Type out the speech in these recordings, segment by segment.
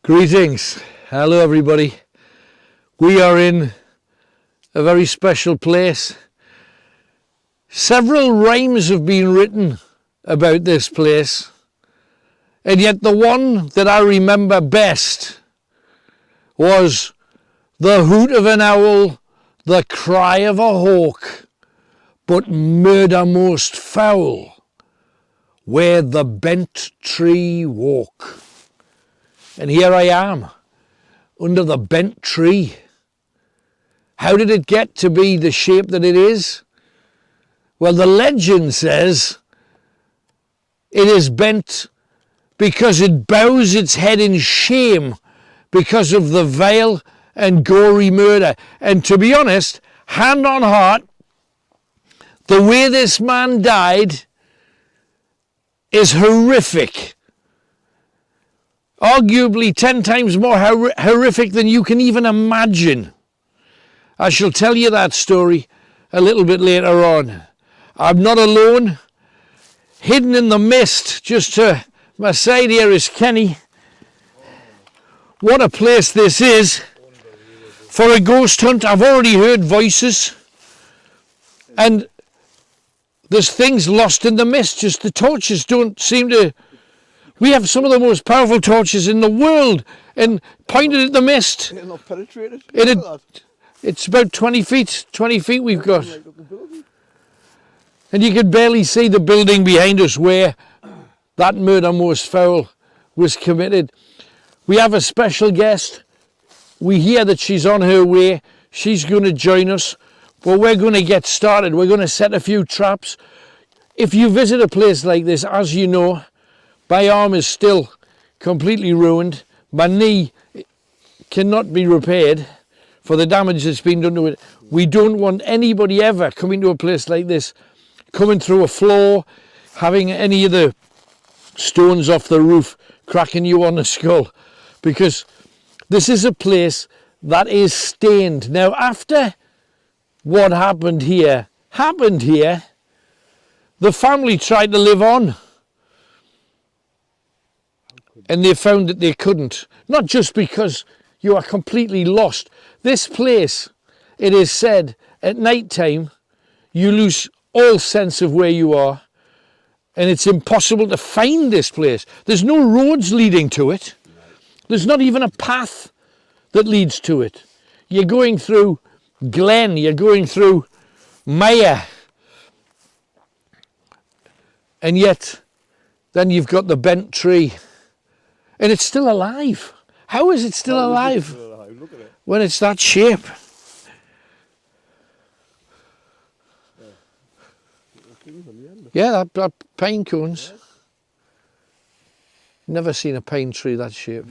Greetings. Hello everybody. We are in a very special place. Several rhymes have been written about this place, and yet the one that I remember best was the hoot of an owl, the cry of a hawk, but murder most foul, where the bent tree walk. And here I am, under the bent tree. How did it get to be the shape that it is? Well, the legend says it is bent because it bows its head in shame because of the vile and gory murder. And to be honest, hand on heart, the way this man died is horrific. Arguably 10 times more horrific than you can even imagine. I shall tell you that story a little bit later on. I'm not alone. Hidden in the mist, just to my side here is Kenny. What a place this is for a ghost hunt. I've already heard voices, and there's things lost in the mist. Just the torches don't seem to... We have some of the most powerful torches in the world, and pointed at the mist. It'll not penetrate it. It's about 20 feet we've got. And you could barely see the building behind us where that murder most foul was committed. We have a special guest. We hear that she's on her way. She's going to join us. But we're going to get started. We're going to set a few traps. If you visit a place like this, as you know, my arm is still completely ruined. My knee cannot be repaired for the damage that's been done to it. We don't want anybody ever coming to a place like this, coming through a floor, having any of the stones off the roof cracking you on the skull, because this is a place that is stained. Now, after what happened here, the family tried to live on. And they found that they couldn't. Not just because you are completely lost. This place, it is said, at night time, you lose all sense of where you are. And it's impossible to find this place. There's no roads leading to it. There's not even a path that leads to it. You're going through glen, you're going through mire. And yet, then you've got the bent tree. And it's still alive. How is it still alive? Look at it. When it's that shape? Yeah, that pine cones. Never seen a pine tree that shape.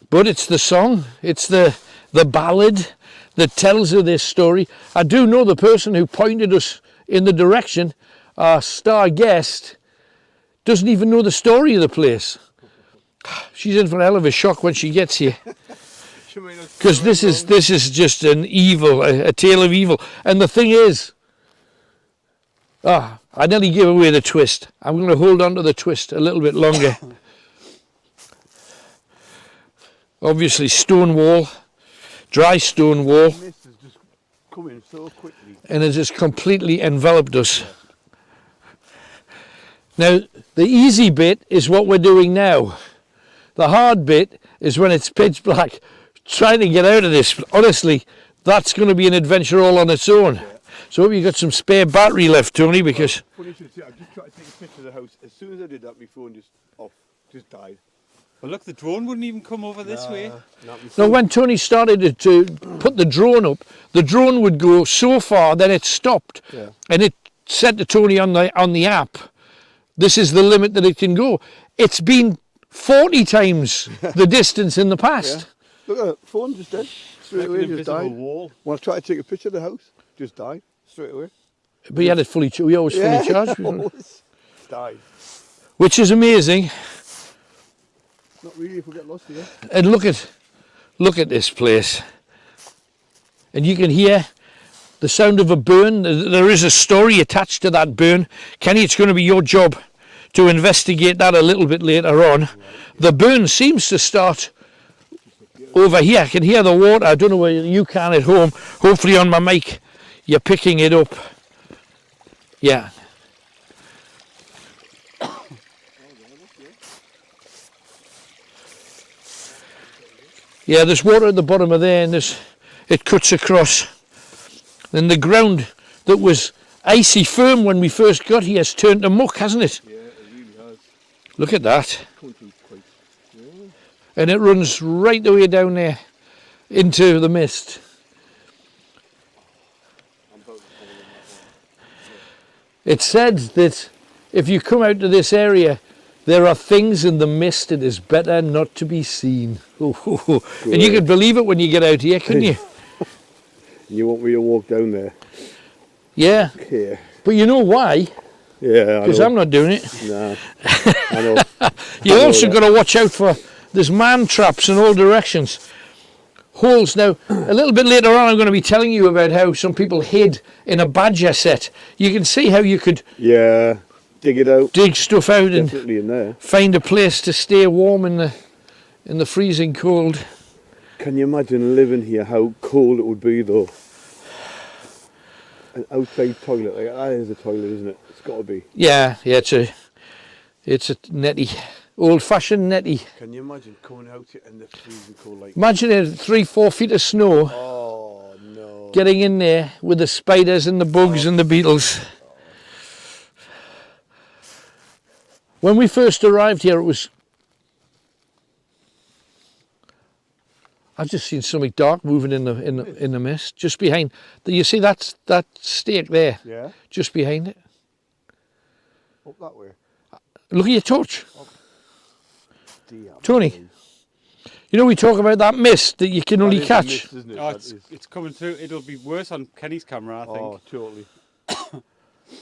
But it's the song, it's the ballad that tells her this story. I do know the person who pointed us in the direction, our star guest, doesn't even know the story of the place. She's in for a hell of a shock when she gets here, because this is just an evil, a tale of evil. And the thing is, I nearly gave away the twist. I'm going to hold on to the twist a little bit longer. Obviously, stone wall, dry stone wall, The mist has just come in so quickly. and it just completely enveloped us. Now, the easy bit is what we're doing now. The hard bit is when it's pitch black, trying to get out of this. Honestly, that's going to be an adventure all on its own. So I hope you've got some spare battery left, Tony, because... Funny to say, I just tried to take a picture of the house. As soon as I did that, my phone just died. Well, look, the drone wouldn't even come over this way. Now, when Tony started to put the drone up, the drone would go so far, then it stopped. Yeah. And it said to Tony on the app, this is the limit that it can go. It's been 40 times the distance in the past. Yeah. Look at it, phone just dead. Straight away, just died. Wall. When I tried to take a picture of the house, just died. Straight away. But you had it fully, we always fully charged. Always died. Which is amazing. Not really if we get lost here. And look at this place. And you can hear the sound of a burn. There is a story attached to that burn. Kenny, it's going to be your job to investigate that a little bit later on. The burn seems to start over here. I can hear the water. I don't know where you can at home. Hopefully on my mic you're picking it up. Yeah. Yeah, there's water at the bottom of there, and it cuts across. And the ground that was icy firm when we first got here has turned to muck, hasn't it? Yeah, it really has. Look at that. Country's quite. Yeah. And it runs right the way down there into the mist. It said that if you come out to this area, there are things in the mist it is better not to be seen. And you could believe it when you get out here, couldn't you? You want me to walk down there? Yeah. Yeah. But you know why? Yeah, Because I'm not doing it. Nah. I know. You also got to watch out for, there's man traps in all directions. Holes. Now, a little bit later on I'm going to be telling you about how some people hid in a badger set. You can see how you could dig it out. dig stuff out and Definitely in there. find a place to stay warm in the freezing cold. Can you imagine living here, how cold it would be though? An outside toilet, like that is a toilet, isn't it? It's got to be. Yeah, it's a netty, old-fashioned netty. Can you imagine coming out here in the freezing cold like Imagine it, 3-4 feet of snow, oh no. getting in there with the spiders and the bugs and the beetles. When we first arrived here, it was... I've just seen something dark moving in the mist, just behind. You see that stake there? Yeah. Just behind it. Up that way. Look at your torch, Dear Tony. me. You know we talk about that mist that you can only That is a catch. mist, isn't it? Oh, That is. it's coming through. It'll be worse on Kenny's camera, I think. Oh, totally.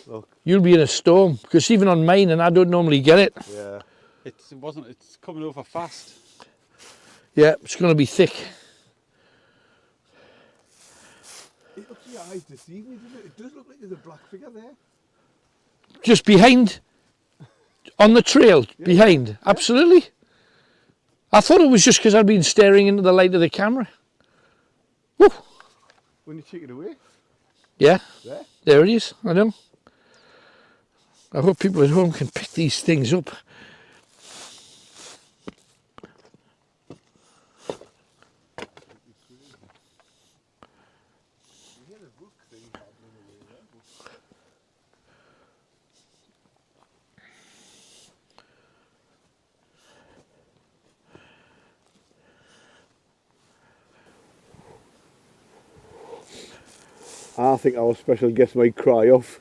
Look, You'll be in a storm because even on mine, and I don't normally get it. yeah. It's coming over fast. Yeah, it's going to be thick. It looks your eyes deceive me, doesn't it? It does look like there's a black figure there. Just behind, on the trail, behind. Absolutely. I thought it was just because I'd been staring into the light of the camera. Woo. When you take it away. Yeah, There. there it is. I know. I hope people at home can pick these things up. I think our special guest might cry off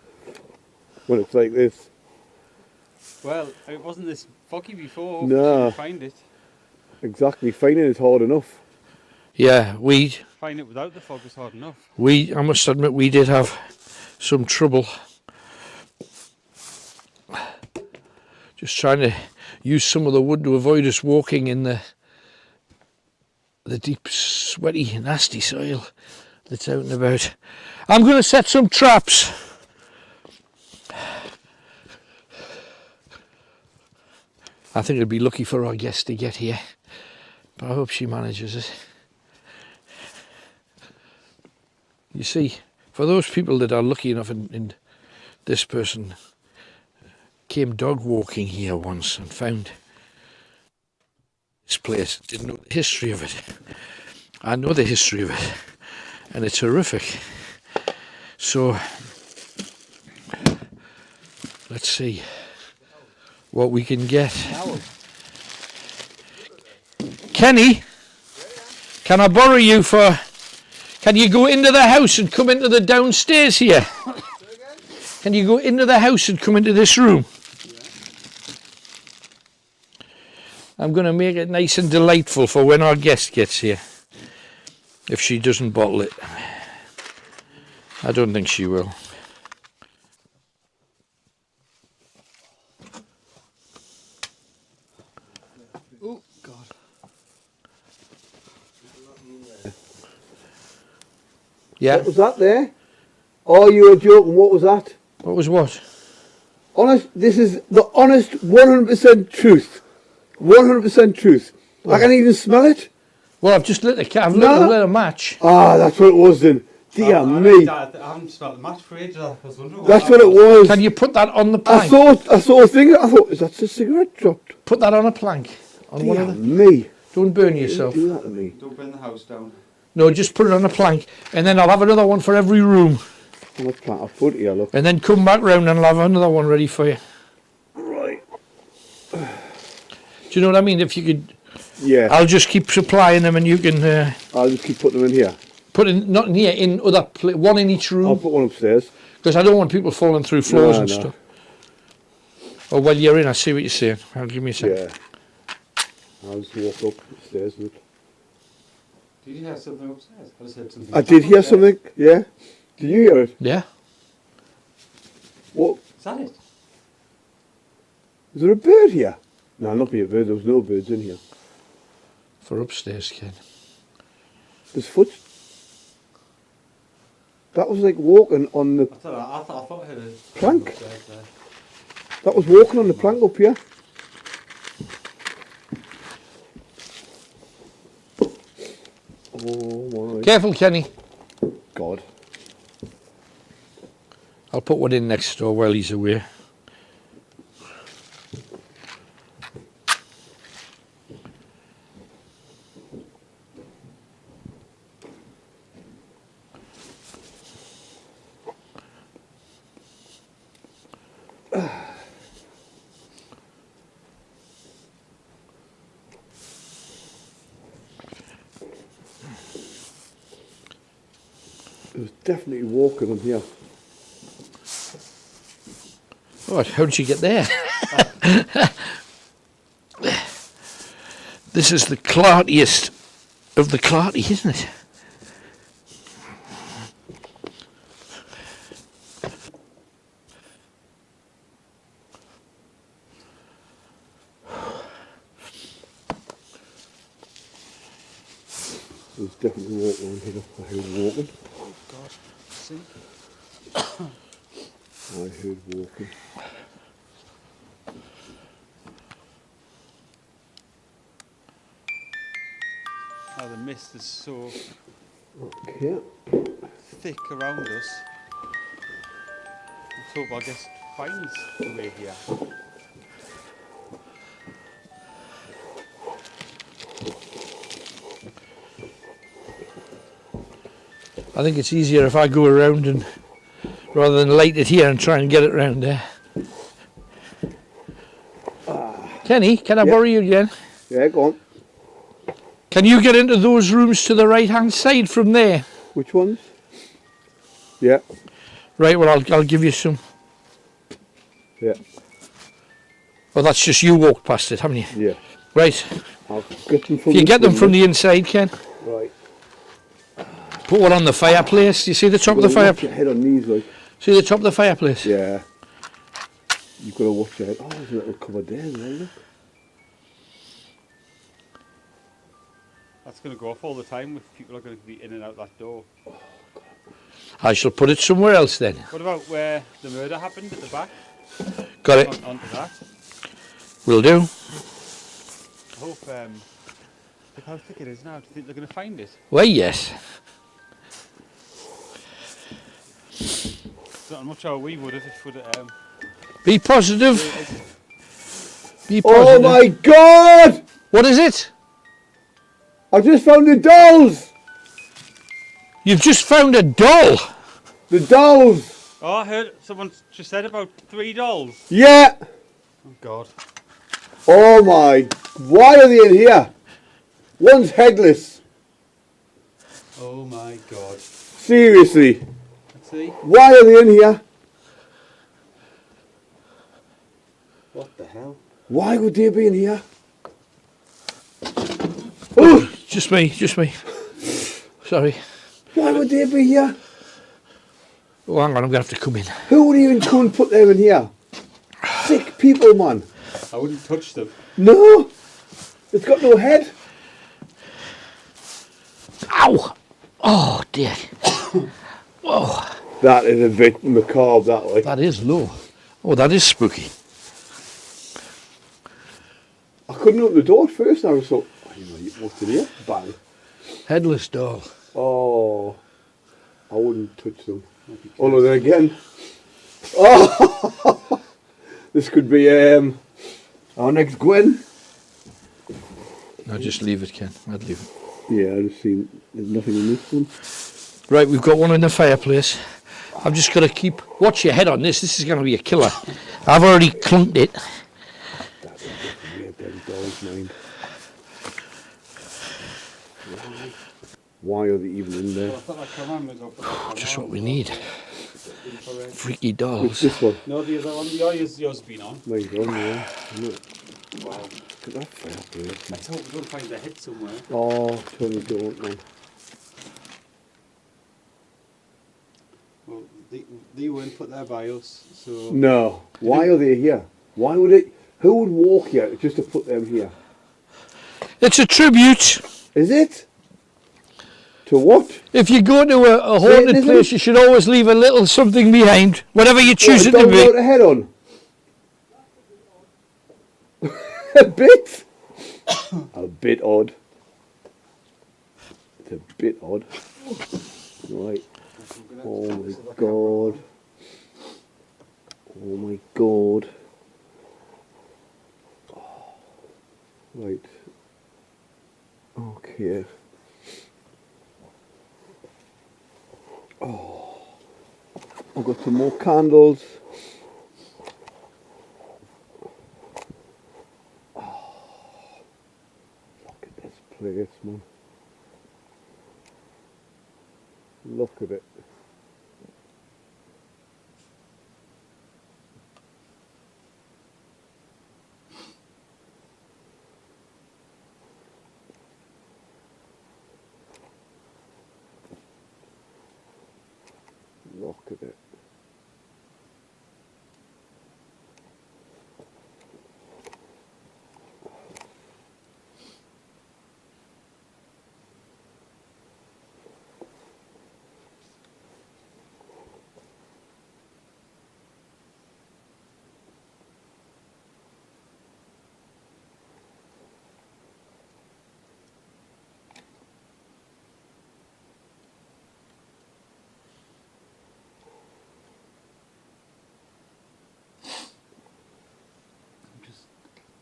when it's like this. Well, it wasn't this foggy before. Hopefully No. we'll find it. Exactly. Finding it's hard enough. Yeah, Find it without the fog is hard enough. I must admit, we did have some trouble. Just trying to use some of the wood to avoid us walking in the deep, sweaty, nasty soil that's out and about. I'm going to set some traps. I think it'd be lucky for our guest to get here, but I hope she manages it. You see, for those people that are lucky enough, and this person came dog walking here once and found this place, didn't know the history of it. I know the history of it, and it's horrific. So, let's see what we can get. Kenny, can I borrow you for... Can you go into the house and come into the downstairs here? Can you go into the house and come into this room? I'm going to make it nice and delightful for when our guest gets here. If she doesn't bottle it. I don't think she will. Oh, God. Yeah? What was that there? Oh, you were joking. What was that? What was what? Honest, this is the honest 100% truth. 100% truth. I can even smell it. Well, I've just lit I've No. lit a match. Ah, that's what it was then. Dear me. I haven't smelled the match for ages. I was wondering That's that what it was. Can you put that on the I plank? saw a thing. I thought, is that a cigarette dropped? Put that on a plank. On one Dear of the, me. don't burn Don't yourself. do that to me. Don't burn the house down. No, just put it on a plank, and then I'll have another one for every room, On the plant, I'll put it here, look. and then come back round and I'll have another one ready for you. Right. Do you know what I mean? If you could, Yeah. I'll just keep supplying them, and you can I'll just keep putting them in here. put in not in here, in other one in each I'll room, put one upstairs. because I don't want people falling through floors No, and no. stuff. Oh, while you're in, I see what you're saying. I'll give me a second. Yeah. I'll just walk up upstairs. Look. Did you hear something upstairs? I just heard something. I did hear something. Yeah. Did you hear it? Yeah. What? Is that it? Is there a bird here? No, not be a bird. There was no birds in here. For upstairs, Ken. There's foot. That was like walking on the. I thought I heard a Plank? upstairs there. That was walking on the plank up here. Oh my Careful, Kenny. God. I'll put one in next door while he's away. It was definitely walking on here. Oh, how did you get there? This is the clartiest of the clarty, isn't it? It was definitely walking on here. I heard walking. Oh God. See? I heard walking. Oh, the mist is so Okay. thick around us. Let's hope I guess it finds the way here. I think it's easier if I go around and rather than light it here and try and get it round there. Kenny, can I Yep. borrow you again? Yeah, go on. Can you get into those rooms to the right hand side from there? Which ones? Yeah. Right, well I'll give you some. Yeah. Well, that's just you walked past it, haven't you? Yeah. Right. I'll get them from. If you this get them window. from the inside, Ken, Right. put one on the fireplace. You see the top of the You've gotta watch fireplace? your head on these, like. See the top of the fireplace? Yeah. You've got to watch your head. Oh, there's a little cupboard there, look. That's going to go off all the time if people are going to be in and out that door. I shall put it somewhere else then. What about where the murder happened at the back? Got it. Onto that. Will do. I hope, look how thick it is now. Do you think they're going to find it? Well, yes. It's not much how we would have if we'd Be positive. Be positive. Oh my God! What is it? I just found the dolls! You've just found a doll. The dolls! Oh, I heard someone just said about 3 dolls. Yeah! Oh God. Oh my. Why are they in here? One's headless. Oh my God. Seriously. Let's see. Why are they in here? What the hell? Why would they be in here? Oh! Just me, just me. Sorry. Why would they be here? Oh, hang on, I'm going to have to come in. Who would even come and put them in here? Sick people, man. I wouldn't touch them. No! It's got no head. Ow! Oh, dear. Oh, That is a bit macabre, that way. that is low. Oh, that is spooky. I couldn't open the door at first. And I was like, oh, you know, what's in here? Bang. Headless doll. Oh, I wouldn't touch them. Although then again, oh, this could be our next Gwen. No, just leave it, Ken. I'd leave it. Yeah, I've seen there's nothing in this one. Right, we've got one in the fireplace. I'm just going to keep... Watch your head on this. This is going to be a killer. I've already clunked it. That's a weird them doll's mind. Why are they even in there? Just what we need. Freaky What's dolls. this one? No, the other one. Yours been on. My God, yeah. Look. Wow. Look at that fireplace. Let's hope we don't find the head somewhere. Oh, Tony, don't, man. Well, they weren't put there by us, so... No. Why are they here? Why would it... Who would walk here just to put them here? It's a tribute. Is it? To what? If you go to a haunted Satanism? place, you should always leave a little something behind, whatever you choose it What, to a dog be. without a head on? A bit? A bit odd. It's a bit odd. Right. Oh my God. Oh my God. Right. Okay. Oh. I've got some more candles. Look at this place, man. Look at it. Look at it. Just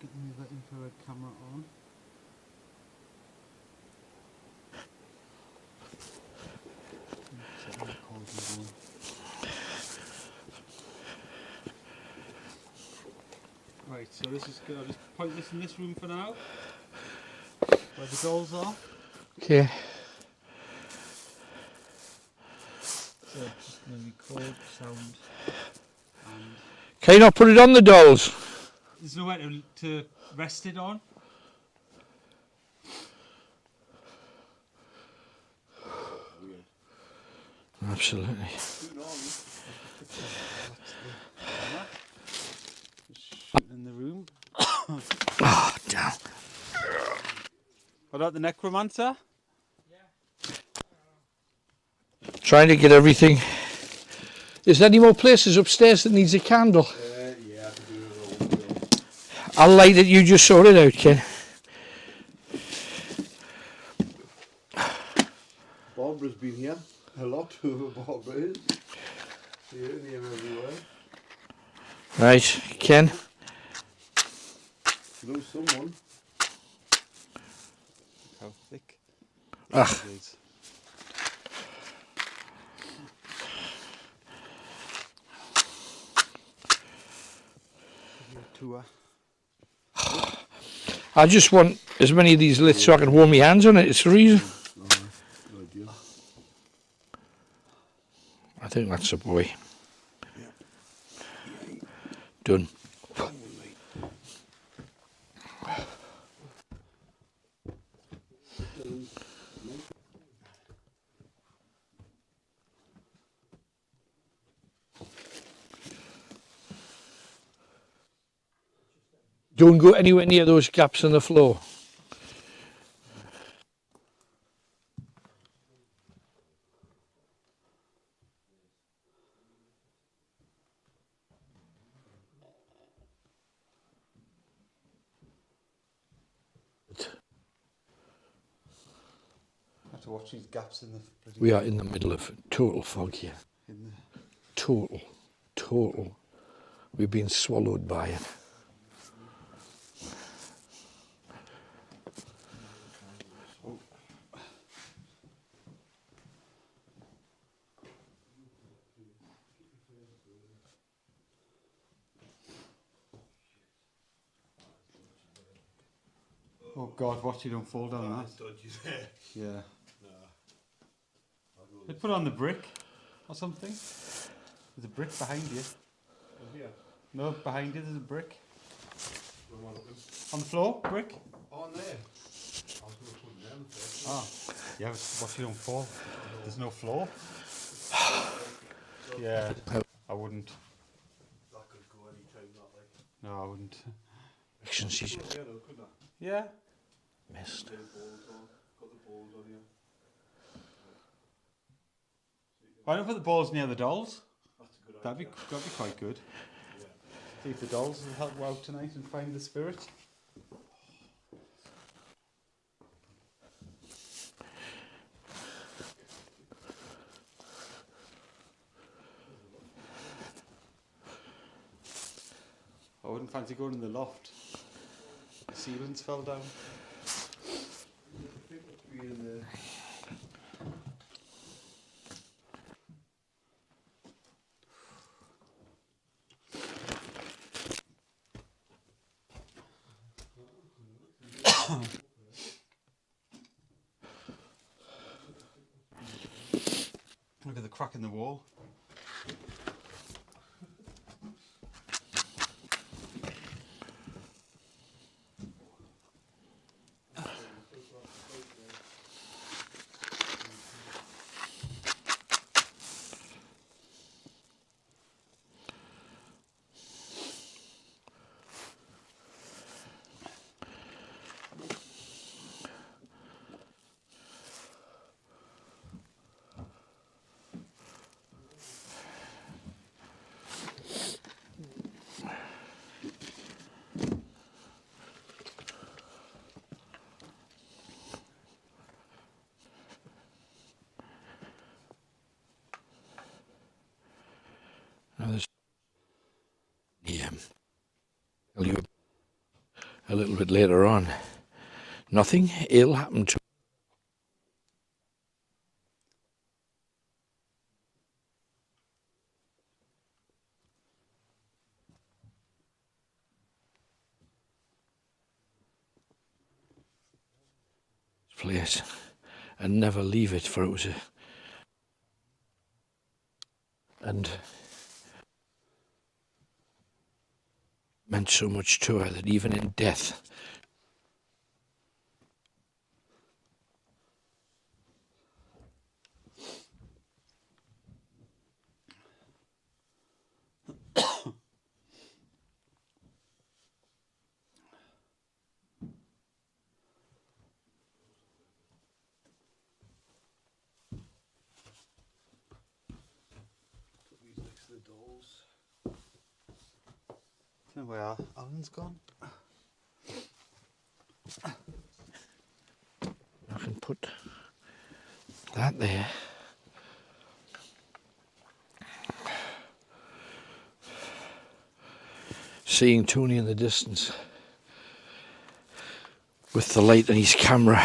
getting the infrared camera on. Set the recording going. Right, so this is good. I'll just point this in this room for now, where the dolls are. Okay. So just going to record sound. And Can you not put it on the dolls? there's nowhere to rest it on. Absolutely. Shooting in the room. Oh, damn. What about the necromancer? Trying to get everything. Is there any more places upstairs that needs a candle? Yeah, I can do it all. I'll light it, you just sort it out, Ken. Barbara's been here a lot. Barbara is. Here and here everywhere. Right, Ken. Know someone. How thick? Ah. It is. Give you a tour. I just want as many of these lit so I can warm my hands on it. It's the reason. Good idea. I think that's a boy. Done. Don't go anywhere near those gaps in the floor. have to watch these gaps in the bloody We are in the middle of total fog here. in the Total. We've been swallowed by it. Oh God, watch you don't fall down that. Dodgy there. Yeah. I'll go They put on the brick or something. There's a brick behind you. here. No, behind you there's a brick. Where am I looking? On the floor, brick. On there. I was going to put them first. Ah. Yeah, but watch you don't fall. There's no floor. Yeah. I wouldn't. That could go any time, that like. No, I wouldn't. She's Yeah, though, couldn't I? Yeah. missed. Get the balls on. Got the balls on here. Why don't put the balls near the dolls? That's a good That'd be quite good. See if the dolls will help you out tonight and find the spirit. I wouldn't fancy going in the loft. The ceilings fell down. Look at the crack in the wall. Now there's tell you a little bit later on. Nothing ill happened to this place and never leave it, for it was and meant so much to her that even in death Put these next to the dolls. I don't know where Alan's gone. I can put that there. Seeing Tony in the distance with the light on his camera,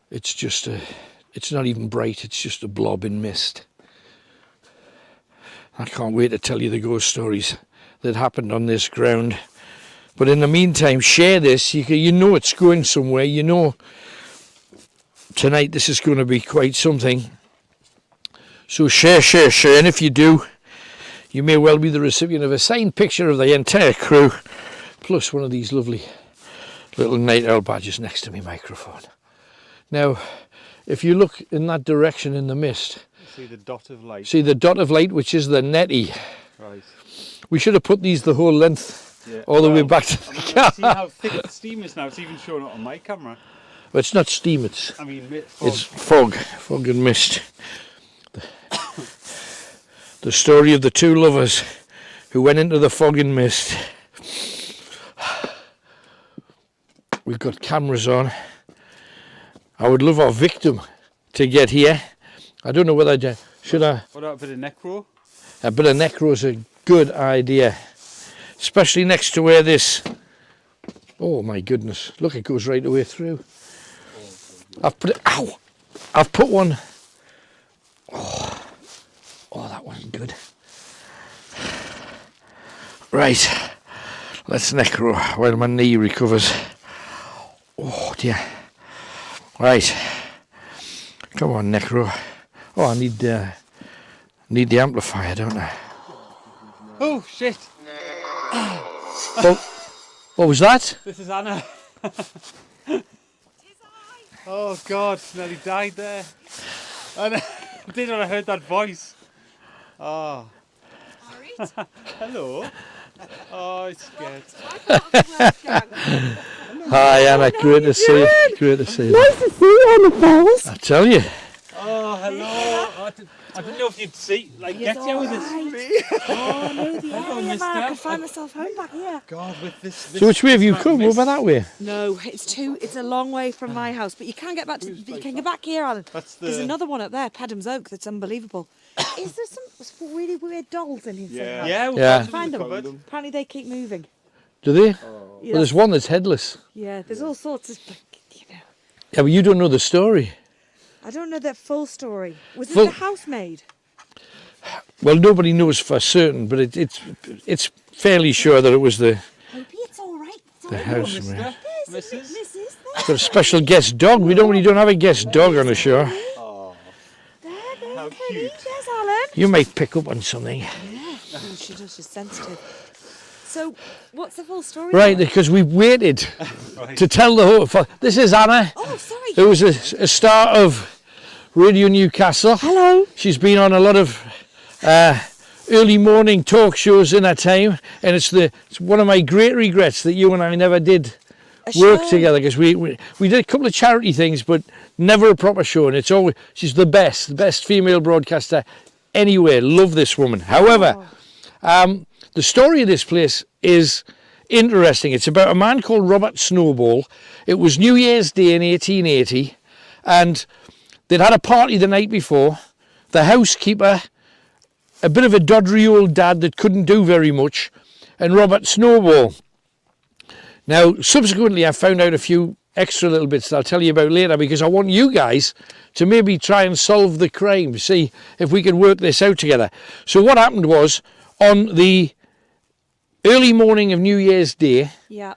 it's not even bright, it's just a blob in mist. I can't wait to tell you the ghost stories that happened on this ground. But in the meantime, share this. You know it's going somewhere. You know tonight this is going to be quite something. So share. And if you do, you may well be the recipient of a signed picture of the entire crew, plus one of these lovely little night owl badges next to my microphone. Now, if you look in that direction in the mist, See the dot of light. see the dot of light, which is the netty. Right. We should have put these the whole length, Yeah. all the way back to the car. See how thick the steam is now. It's even showing up on my camera. But it's not steam, it's I mean, it's fog and mist. The story of the two lovers who went into the fog and mist. We've got cameras on. I would love our victim to get here. I don't know whether should I. What about a bit of necro? A bit of necro is a good idea, especially next to where this. Oh my goodness! Look, it goes right the way through. I've put it. Ow! I've put one. Oh, that wasn't good. Right, let's necro while my knee recovers. Oh dear. Right, come on, necro. Oh, I need the amplifier, don't I? Oh shit! What was that? This is Anna. Oh God, nearly died there. And I did when I heard that voice. Oh. Hello. Oh, it's scared. Hi Anna, great to see you. Great to see you. Nice to see you on the falls. I tell you. Oh, hello. Oh, I didn't know if you'd see, like, get you with this. Oh, no, the area, mister. man. I could find myself home back here. God, with this. So which way have you come? Over that way? No, it's a long way from my house, but you can get back to, you can get back here, Alan. That's There's the. another one up there, Pedham's Oak, that's unbelievable. Is there some really weird dolls in here? Yeah. Yeah, we'll Yeah. Find them. cupboard. Apparently they keep moving. Do they? Yeah, Well, there's one that's headless. yeah, there's all sorts of, you know. Yeah, but you don't know the story. I don't know the full story. Was it Full- the housemaid? Well, nobody knows for certain, but it's fairly sure that it was the Hope it's all right. It's all the right. housemaid. Mister, Mrs. Mrs. Got a special guest dog. We don't have a guest dog on the show. There, How Penny. cute. There's Alan. You might pick up on something. Yeah, oh, she does. She's sensitive. So, what's the full story? Right, then? because we waited Right. to tell the whole. This is Anna, Oh, sorry. who was a star of Radio Newcastle. Hello. She's been on a lot of early morning talk shows in her time, and it's one of my great regrets that you and I never did work show. together, because we did a couple of charity things, but never a proper show. And it's always she's the best female broadcaster anywhere. Love this woman. However, the story of this place is interesting. It's about a man called Robert Snowball. It was New Year's Day in 1880, and they'd had a party the night before. The housekeeper, a bit of a doddery old dad that couldn't do very much, and Robert Snowball. Now, subsequently, I found out a few extra little bits that I'll tell you about later, because I want you guys to maybe try and solve the crime, see if we can work this out together. So what happened was, on the early morning of New Year's Day, Yeah.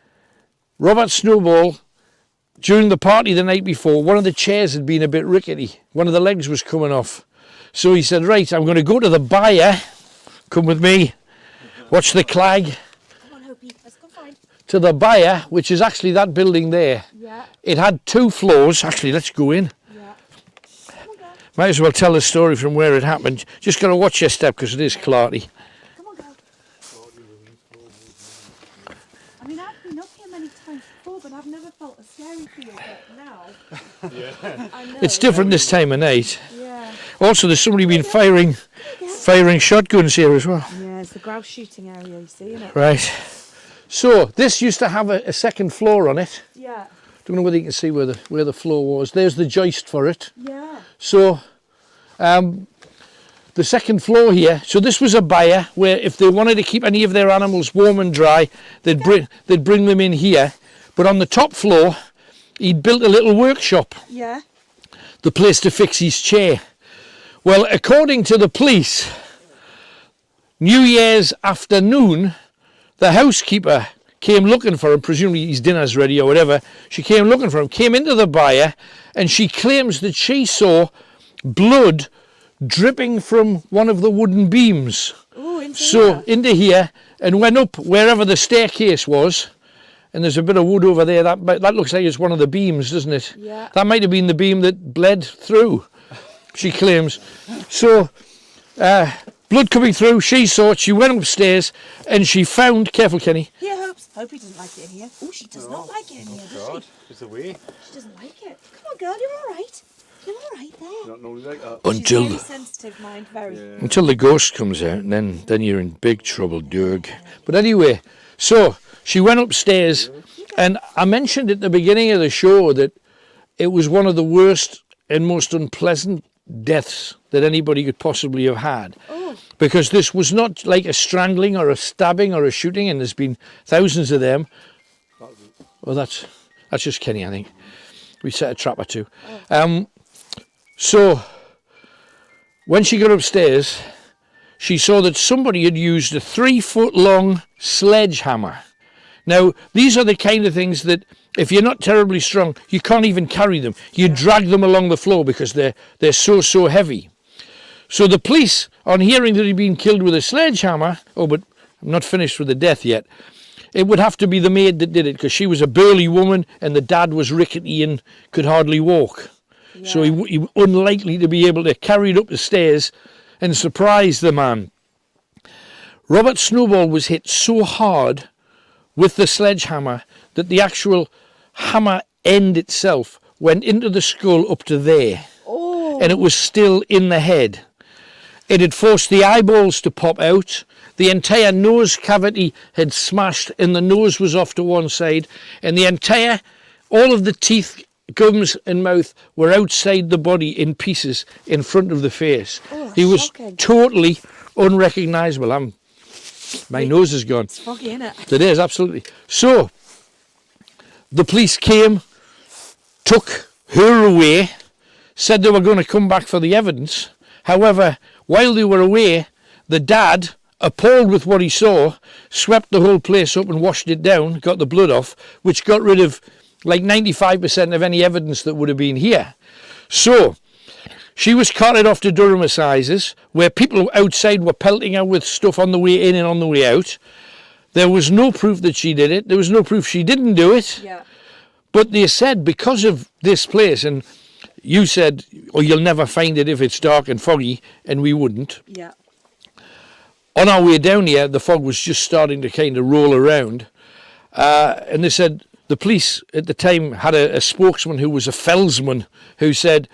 Robert Snowball, during the party the night before, one of the chairs had been a bit rickety. One of the legs was coming off. So he said, right, I'm going to go to the byre. Come with me. Watch the clag. Come on, Hopi. Let's go find. To the byre, which is actually that building there. Yeah. It had 2 floors. Actually, let's go in. Yeah. Come on, girl. Might as well tell the story from where it happened. Just got to watch your step, because it is clarty. Come on, girl. I mean, I've been up here many times before, but I've never felt a scary feel. But now, Yeah. I know. It's different this time of night. Yeah. Also, there's somebody been firing shotguns here as well. Yeah, it's the grouse shooting area, you see, isn't it? Right. So this used to have a second floor on it. Yeah. Don't know whether you can see where the floor was. There's the joist for it. Yeah. So the second floor here. So this was a byre where if they wanted to keep any of their animals warm and dry, they'd bring them in here. But on the top floor, he'd built a little workshop, Yeah. the place to fix his chair. Well, according to the police, New Year's afternoon, the housekeeper came looking for him, presumably his dinner's ready or whatever. She came looking for him, came into the byre, and she claims that she saw blood dripping from one of the wooden beams. Oh, into So here. into here, and went up wherever the staircase was. And there's a bit of wood over there. That looks like it's one of the beams, doesn't it? Yeah. That might have been the beam that bled through, she claims. So, blood coming through, she saw it, she went upstairs, and she found, careful Kenny, Here, Hopes. Hope he doesn't like it in here. Oh, she does not like it in here, does God, it's away. she? She doesn't like it. Come on, girl, you're all right. You're all right there. Not normally like that. She's very sensitive, mind, very. until the ghost comes out, and then you're in big trouble, Doug. But anyway, so she went upstairs, and I mentioned at the beginning of the show that it was one of the worst and most unpleasant deaths that anybody could possibly have had. Oh, Because this was not like a strangling or a stabbing or a shooting, and there's been thousands of them. Well, that's just Kenny, I think. We set a trap or two. So when she got upstairs, she saw that somebody had used a 3-foot-long sledgehammer. Now, these are the kind of things that, if you're not terribly strong, you can't even carry them. You drag them along the floor because they're so heavy. So the police, on hearing that he'd been killed with a sledgehammer, oh, but I'm not finished with the death yet, it would have to be the maid that did it, because she was a burly woman and the dad was rickety and could hardly walk. yeah. So he was unlikely to be able to carry it up the stairs and surprise the man. Robert Snowball was hit so hard with the sledgehammer that the actual hammer end itself went into the skull up to there. Oh. And it was still in the head. It had forced the eyeballs to pop out. The entire nose cavity had smashed and the nose was off to one side. And all of the teeth, gums and mouth were outside the body in pieces in front of the face. Oh, he was shocking. totally unrecognisable. My nose is gone. It's foggy, innit? It is, absolutely. So, the police came, took her away, said they were going to come back for the evidence. However, while they were away, the dad, appalled with what he saw, swept the whole place up and washed it down, got the blood off, which got rid of like 95% of any evidence that would have been here. So, she was carted off to Durham Assizes, where people outside were pelting her with stuff on the way in and on the way out. There was no proof that she did it. There was no proof she didn't do it. Yeah. But they said because of this place, and you said, oh, you'll never find it if it's dark and foggy, and we wouldn't. Yeah. On our way down here, the fog was just starting to kind of roll around. And they said the police at the time had a spokesman who was a fellsman who said,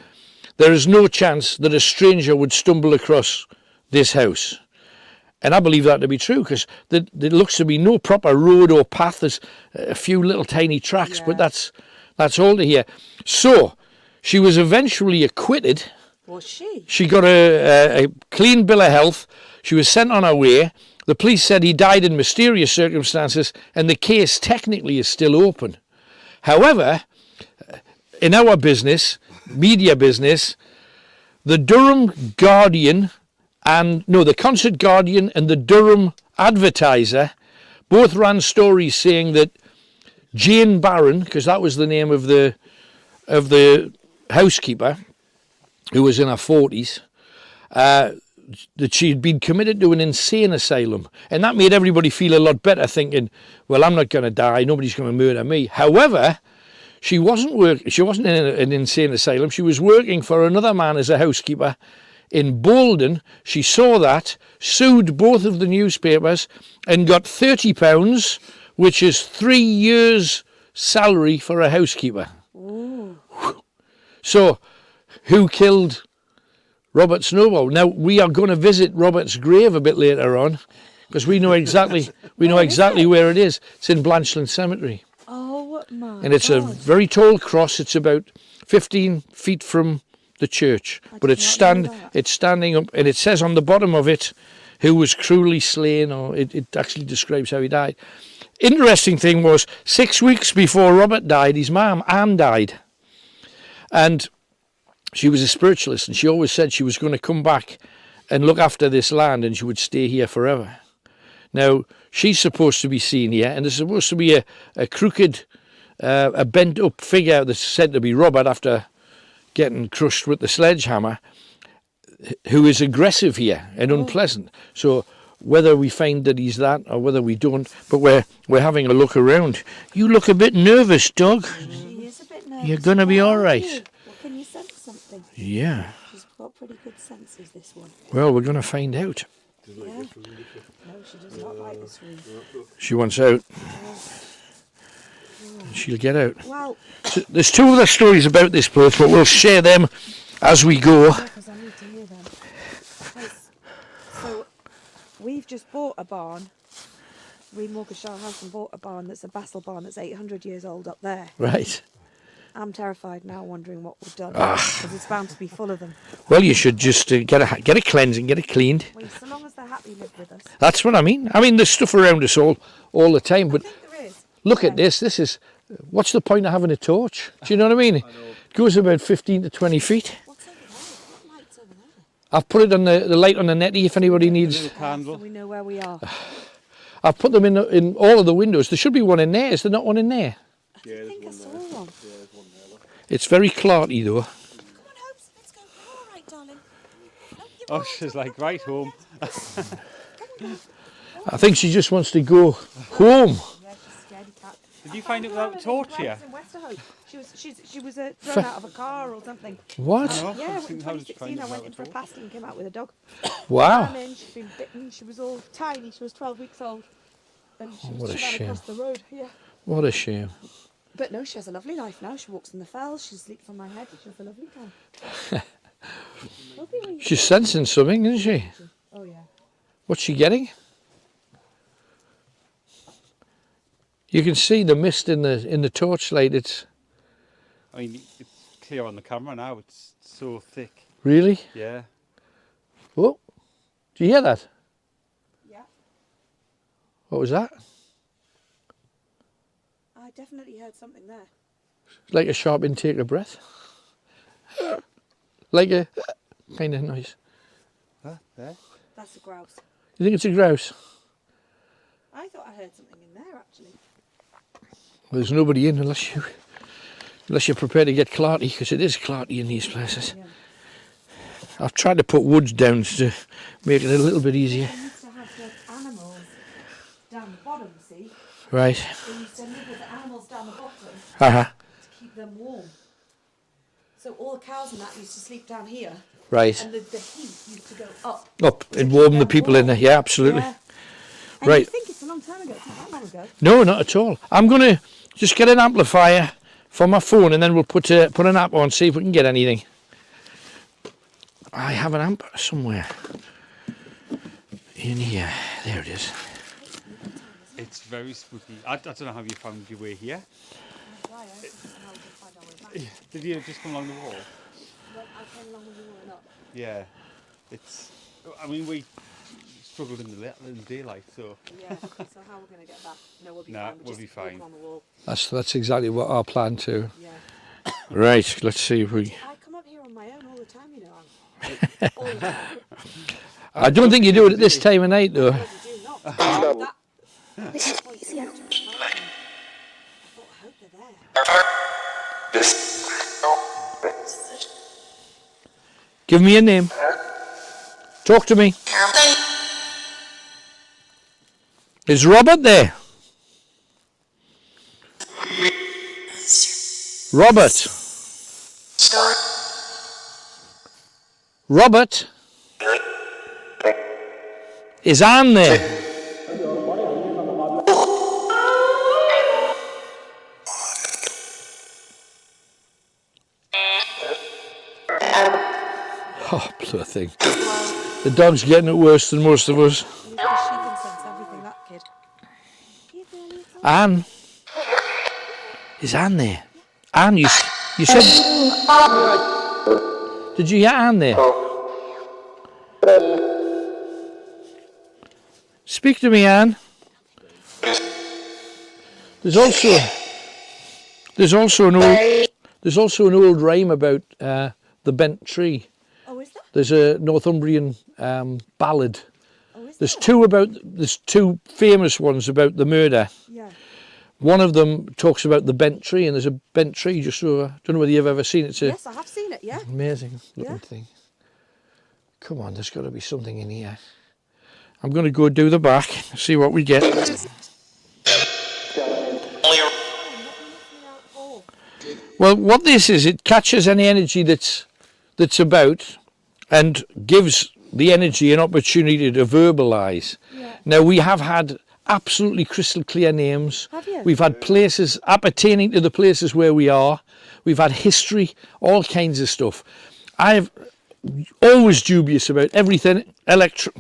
there is no chance that a stranger would stumble across this house. And I believe that to be true, because there looks to be no proper road or path. There's a few little tiny tracks, Yeah. but that's all to here. So she was eventually acquitted. Was she? She got a clean bill of health. She was sent on her way. The police said he died in mysterious circumstances, and the case technically is still open. However, in our business, media business, the Durham Guardian the Concert Guardian and the Durham Advertiser both ran stories saying that Jane Barron, because that was the name of the housekeeper, who was in her 40s, that she had been committed to an insane asylum. And that made everybody feel a lot better, thinking, well, I'm not going to die, nobody's going to murder me. However, she wasn't in an insane asylum. She was working for another man as a housekeeper in Bolden. She saw that, sued both of the newspapers, and got £30, which is 3 years' salary for a housekeeper. Ooh. So, who killed Robert Snowball? Now, we are going to visit Robert's grave a bit later on, because we know exactly where it is. It's in Blanchland Cemetery. Oh my And it's a God. very tall cross. It's about 15 feet from the church. But did it's not know that. it's standing up, and it says on the bottom of it who was cruelly slain, or it actually describes how he died. Interesting thing was, 6 weeks before Robert died, his mum, Anne, died. And she was a spiritualist, and she always said she was going to come back and look after this land, and she would stay here forever. Now, she's supposed to be seen here, and there's supposed to be a crooked, a bent-up figure that's said to be Robert after getting crushed with the sledgehammer, who is aggressive here and unpleasant. So whether we find that he's that or whether we don't, but we're having a look around. You look a bit nervous, dog. She is a bit nervous. You're going to be all Well, right. well, can you sense something? Yeah. She's got pretty good senses, this one. Well, we're going to find out. Yeah. No, she does not like this room. She wants out. She'll get out. Well, So there's two other stories about this place, but we'll share them as we go. because I need to hear them. So, we've just bought a barn. Remortgaged our house and bought a barn that's a Basel barn that's 800 years old up there. Right. I'm terrified now, wondering what we've done. Ah. Because it's bound to be full of them. Well, you should just get it cleansed and get it cleaned. Well, so long as they're happy live with us. That's what I mean. I mean, there's stuff around us all the time, I but think there is. look at this. This is, what's the point of having a torch? Do you know what I mean? It goes about 15 to 20 feet. What's over there? What light's over there? I've put it on the light on the netty if anybody A needs. little candle. So we know where we are. I've put them in all of the windows. There should be one in there. Is there not one in there? I think I saw one. It's very clarty though. Come on, Hopes. Let's go. You're all right, darling. No, you're Oh, all right, she's darling. like, right home. I think she just wants to go home. Yeah, she's a scaredy cat. Did you find it without a torch here? In Westerhope. She was thrown out of a car or something. What? No, Yeah, in how did you 2016 find it I went without in a for a torch? pasty and came out with a dog. Wow. And then she'd been bitten. She was all tiny. She was 12 weeks old. And she what a ran shame. across the road. Yeah. What a shame. But no, she has a lovely life now. She walks in the fells. She sleeps on my head. She has a lovely time. Lovely when you- She's sensing something, isn't she? Oh yeah. What's she getting? You can see the mist in the torchlight. It's I mean, it's clear on the camera now. It's so thick. really. Yeah. Oh, do you hear that? Yeah. What was that? I definitely heard something there. Like a sharp intake of breath. Like a kind of noise. Huh? There? That's a grouse. You think it's a grouse? I thought I heard something in there actually. There's nobody in unless you're prepared to get clarty, because it is clarty in these places. Yeah. I've tried to put woods down to make it a little bit easier. They used to have the animals down the bottom, see? Right. They used to live with the animals down the bottom Uh-huh. to keep them warm. So all the cows and that used to sleep down here, Right. and the heat used to go up. Up and warm the people in there. Yeah, absolutely. Yeah. And Right. you think it's a long time ago. It's not that long ago. No, not at all. I'm going to just get an amplifier for my phone, and then we'll put an app on, see if we can get anything. I have an amp somewhere in here. There it is. It's very spooky. I don't know how you found your way here. That's why I don't know how we can find our way back. Did you just come along the wall? Well, I came along when you weren't up. Yeah. It's. I mean, we struggled in the daylight, so. Yeah. So how we're going to get back? No, we'll be Nah, fine. we'll just be fine. walk on the wall. That's exactly what our plan too. Yeah. Right. Let's see if we. I come up here on my own all the time, you know. All the time. I don't think you do it at this time of night though. No, you do not. That. That's why you see after a time. I thought, I hope they're there. Give me a name. Talk to me. Is Robert there? Robert. Robert. Is Anne there? Oh, poor thing. The dog's getting it worse than most of us. She can sense everything, that kid. Anne. Is Anne there? Anne, you said... Did you hear Anne there? Speak to me, Anne. There's also an old rhyme about the bent tree. Oh, is there? There's a Northumbrian ballad. Oh, is There's there? there's two famous ones about the murder. Yeah. One of them talks about the bent tree, and there's a bent tree just over. I don't know whether you've ever seen it. It's Yes, I have seen it, yeah. amazing looking Yeah. thing. Come on, there's got to be something in here. I'm going to go do the back, see what we get. Well, what this is, it catches any energy that's about and gives the energy an opportunity to verbalise. Yeah. Now, we have had absolutely crystal clear names. Have you? We've had places appertaining to the places where we are. We've had history, all kinds of stuff. I've always dubious about everything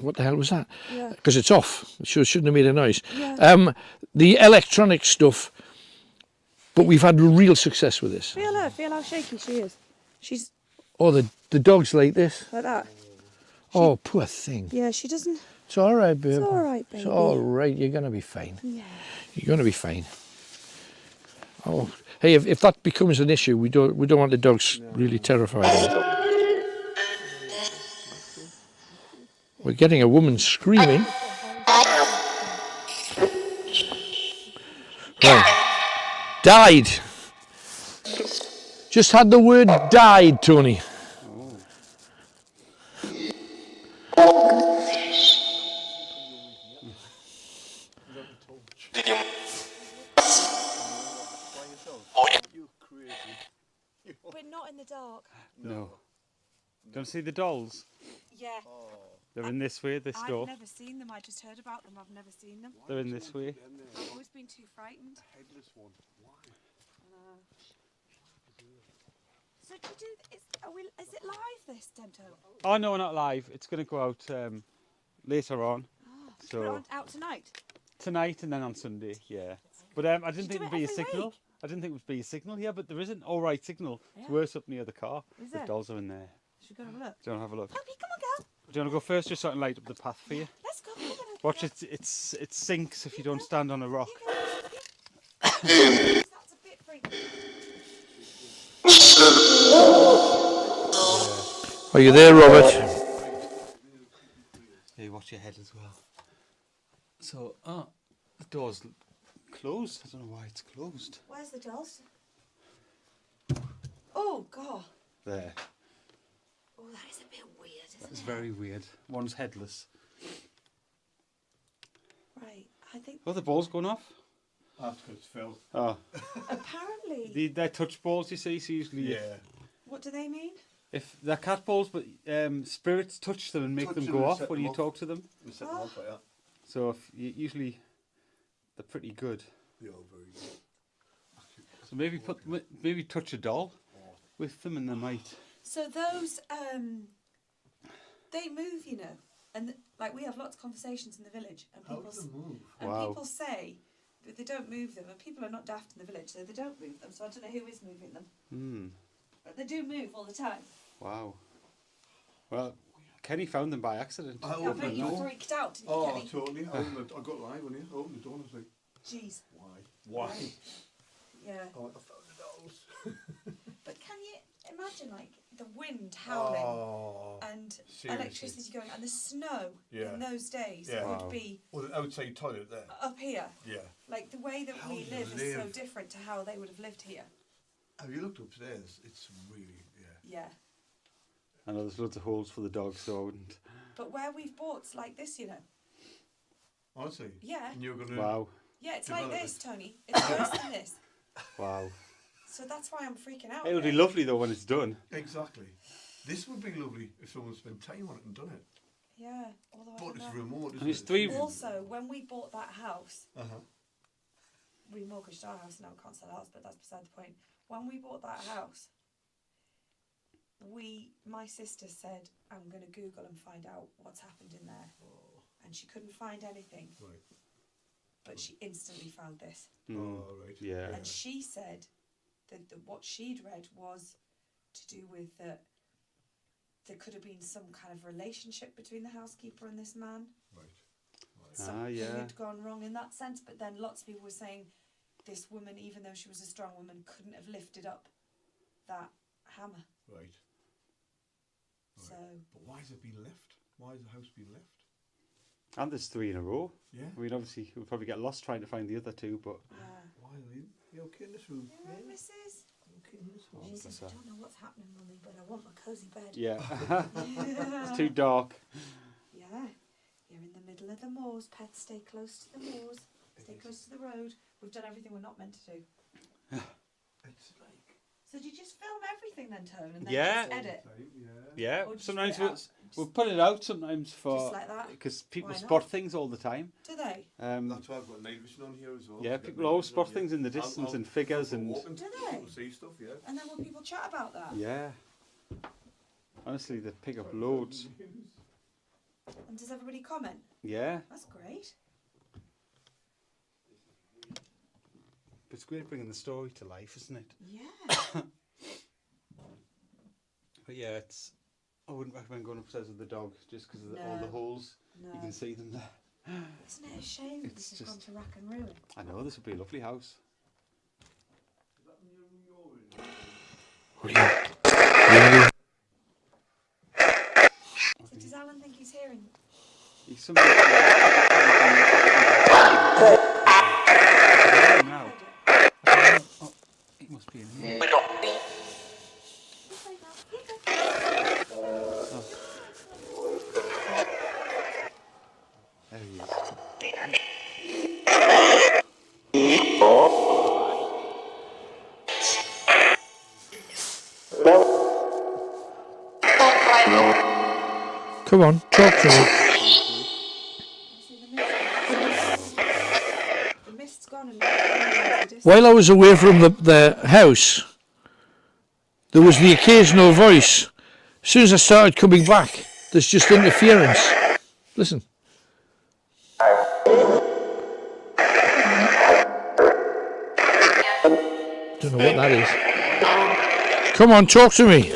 what the hell was that? Yeah. Because it's off. It shouldn't have made a noise. Yeah. The electronic stuff. But we've had real success with this. Feel her. Feel how shaky she is. She's Oh, the dog's like this. like that. Oh, poor thing. Yeah, she doesn't. It's all right, babe. It's all right, It's baby. all right. You're going to be fine. Yeah. You're going to be fine. Oh, hey, if that becomes an issue, we don't want the dogs really terrified of it. We're getting a woman screaming. Right. Died. Just had the word died, Tony. We're not in the dark. No. Do you want to see the dolls? Yeah. They're in this way, this door. I've never seen them. I just heard about them. I've never seen them. They're in this way. I've always been too frightened. Headless one. Why? So do you do? Is it live this, Dento? Oh no, not live. It's going to go out later on. So Out tonight. tonight and then on Sunday, yeah. But I didn't think do it'd it be a every signal. week? I didn't think it would be a signal here, but there is an all right signal. It's Yeah. worse up near the car. Is The there? dolls are in there. Should we go and have a look? Do you want to have a look? Puppy, come on, girl. Do you want to go first, just so I can light up the path for you? Let's go. Come on, Watch it. It sinks if you don't stand on a rock. That's a bit freaky. Are you there, Robert? Yeah, you watch your head as well. So, the door's closed. I don't know why it's closed. Where's the dolls? Oh, God. There. Oh, that is a bit weird, isn't That's it? very weird. One's headless. Right, I think Oh, the ball's going off. That's because it's Phil. Oh, apparently. they're touch balls. You see, so usually What do they mean? if they're cat balls, but spirits touch them and make Touch them them go and off set when them you off. talk to them. We set them off like that. So if usually they're pretty good. Yeah, very good. So maybe touch a doll with them and they might. So those, they move, you know, and like we have lots of conversations in the village, and How people does it move? and Wow. people say that they don't move them, and people are not daft in the village, so they don't move them. So I don't know who is moving them, Hmm. but they do move all the time. Wow. Well, Kenny found them by accident. I I opened bet the you door. freaked out, didn't you, Oh, Kenny? totally. I got live on here. I opened the door and I was like, Jeez. why? Why? Yeah. I went, I found the dolls. But can you imagine, like, the wind howling Oh. and seriously. electricity going and the snow Yeah. in those days Yeah. would Wow. be Well, the outside toilet there. up here? Yeah. Like, the way that How we you live is so live. different to how they would have lived here. Have you looked upstairs? It's really, Yeah. I know there's loads of holes for the dog, so I wouldn't. But where we've bought like this, you know. Honestly. Yeah. And you're going to... Wow. Yeah, it's like Develop this, it. Tony. It's worse than this. Wow. So that's why I'm freaking out. It would be a bit. lovely though when it's done. Exactly. This would be lovely if someone spent time on it and done it. Yeah. Although I But don't it's know. remote, isn't And it's it? 3 Also, when we bought that house, Uh-huh. we mortgaged our house, now we can't sell ours, but that's beside the point. When we bought that house, my sister said, I'm going to Google and find out what's happened in there. And she couldn't find anything, Right. but she instantly found this. Oh, right. Yeah. And she said that what she'd read was to do with that there could have been some kind of relationship between the housekeeper and this man. Right. Something yeah. had gone wrong in that sense, but then lots of people were saying this woman, even though she was a strong woman, couldn't have lifted up that hammer. Right. So But why has it been left? Why has the house been left? And there's 3 in a row. Yeah. I mean, obviously, we'll probably get lost trying to find the other 2, but yeah. Why are they... You okay in this room? You alright, Mrs. You okay in this room? She says, I don't know what's happening, Mummy, but I want my cosy bed. yeah. It's too dark. Yeah. You're in the middle of the moors, pets. Stay close to the moors. Stay close to the road. We've done everything we're not meant to do. It's like... So do you just film everything then, Tone, and then Yeah. just edit? Yeah. Or just Sometimes put it out? we'll put it out sometimes for Just like that? because people Why not? spot things all the time. Do they? That's why I've got night vision on here as well. Yeah, I've got people night always vision on spot here. things in the distance and figures and walking, Do they? people see stuff, yeah. And then will people chat about that? yeah. Honestly, they pick up loads. And does everybody comment? Yeah, That's great. but it's great bringing the story to life, isn't it? Yeah. But yeah, it's. I wouldn't recommend going upstairs with the dog just because of all the No. holes. No. You can see them there. Isn't it a shame that It's this has gone just- to rack and ruin? I know this would be a lovely house. So does Alan think he's hearing? He's something. Now. Oh, it must be in here. There he is. Come on, talk to me. See the mist's gone and the distance. While I was away from the house, there was the occasional voice. As soon as I started coming back, there's just interference. Listen. Don't know what that is. Come on, talk to me.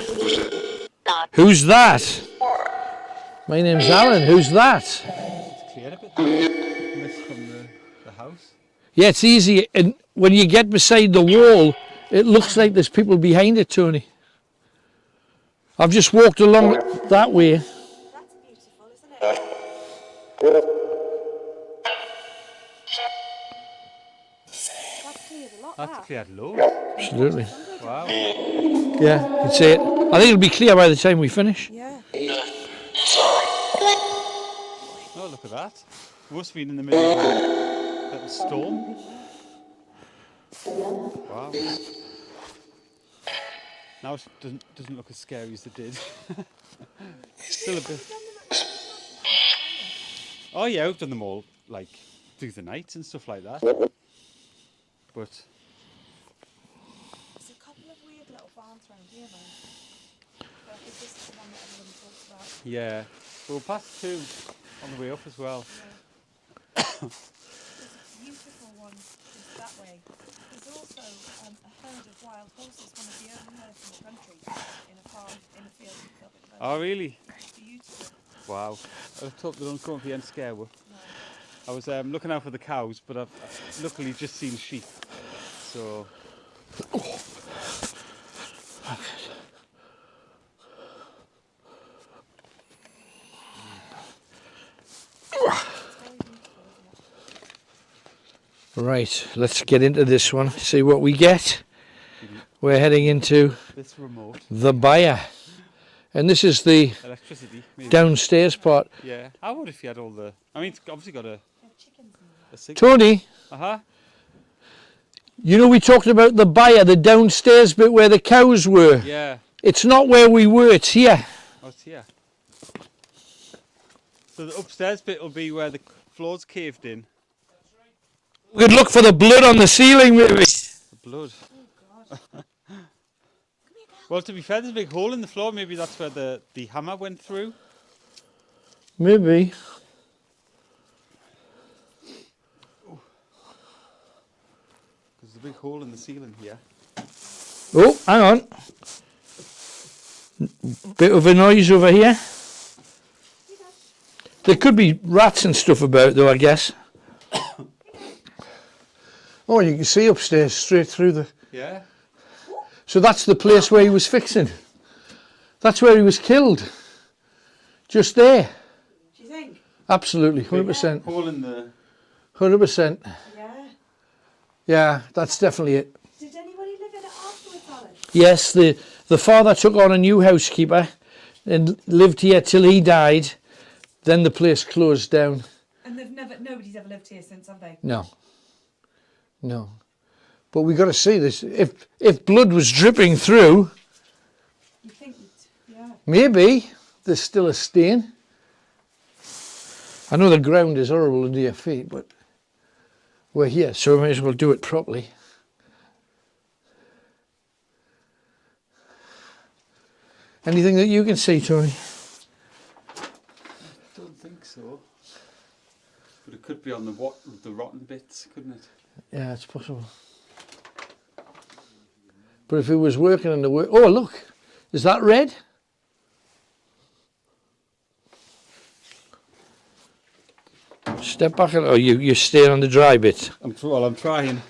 Who's that? My name's Alan. Who's that? It's cleared a bit. Mist from the house. Yeah, it's easy. And when you get beside the wall, it looks like there's people behind it, Tony. I've just walked along that way. That's beautiful, isn't it? That's cleared a lot. That's That. cleared loads. Absolutely. Wow. Yeah, you can see it. I think it'll be clear by the time we finish. Yeah. Oh, look at that. We must have been in the middle of a little storm. Wow. Now it doesn't look as scary as it did. Still a bit. Oh yeah, we've done them all like through the night and stuff like that. But There's a couple of weird little barns around here, though. But I think this is the one that everyone talks about. yeah, we'll pass two on the way up as well. There's a beautiful one just that way. There's also a herd of wild horses, one of the only herds in the country, in a farm, in a field. Oh really? It's beautiful. Wow. I hope they don't come up here and scare us. No. I was looking out for the cows, but I've luckily just seen sheep. So It's very beautiful, isn't it? Right, let's get into this one, see what we get. We're heading into this remote the byre. And this is the electricity. Maybe. downstairs part. Yeah. I would if you had all the. I mean, it's obviously got a They have chickens in there. signal. Tony, Uh-huh. you know we talked about the byre, the downstairs bit where the cows were. Yeah. It's not where we were, it's here. Oh, it's here. So the upstairs bit will be where the floor's caved in. We could look for the blood on the ceiling, maybe. The blood. Oh, God. Well, to be fair, there's a big hole in the floor. Maybe that's where the hammer went through. Maybe. There's a big hole in the ceiling here. Oh, hang on. Bit of a noise over here. There could be rats and stuff about though, I guess. Oh, you can see upstairs straight through the... Yeah. So that's the place where he was fixing. That's where he was killed. Just there. Do you think? Absolutely, 100%. Hole in the. 100%. Yeah. Yeah, that's definitely it. Did anybody live in it afterwards, Alan? Yes, the father took on a new housekeeper and lived here till he died. Then the place closed down. And nobody's ever lived here since, have they? No. No. But we got to see this. If blood was dripping through, You think, yeah. maybe there's still a stain. I know the ground is horrible under your feet, but we're here, so we may as well do it properly. Anything that you can see, Tony? I don't think so. But it could be on the rotten bits, couldn't it? Yeah, it's possible. But if it was working in the work, oh look, is that red? Step back, oh you stay on the dry bit. I'm trying.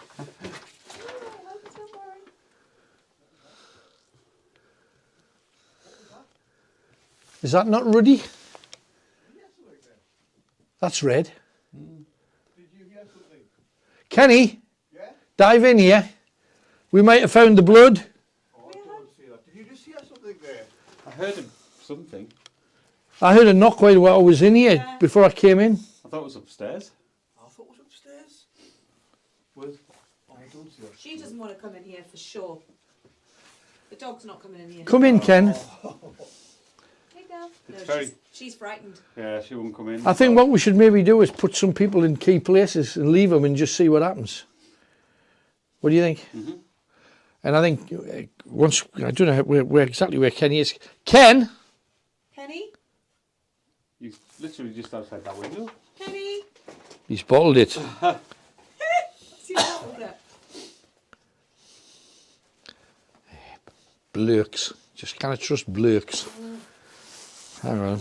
Is that not ruddy? That's red. Did you hear something? Kenny, Yeah? dive in here. We might have found the blood. Oh, I don't see that. Did you just hear something there? I heard something. I heard a knock while I was in here before I came in. I thought it was upstairs. I thought it was upstairs. Was? Oh, I don't see that. She doesn't want to come in here for sure. The dog's not coming in here. Come in, Ken. Hey, girl. It's No, very- she's frightened. Yeah, she won't come in. I think what we should maybe do is put some people in key places and leave them and just see what happens. What do you think? Mhm. And I think once, I don't know where exactly where Kenny is. Ken! Kenny? He's literally just outside that window. Kenny? He's bottled it. She's bottled it. Blurks. Just can't trust blurks. Hang on.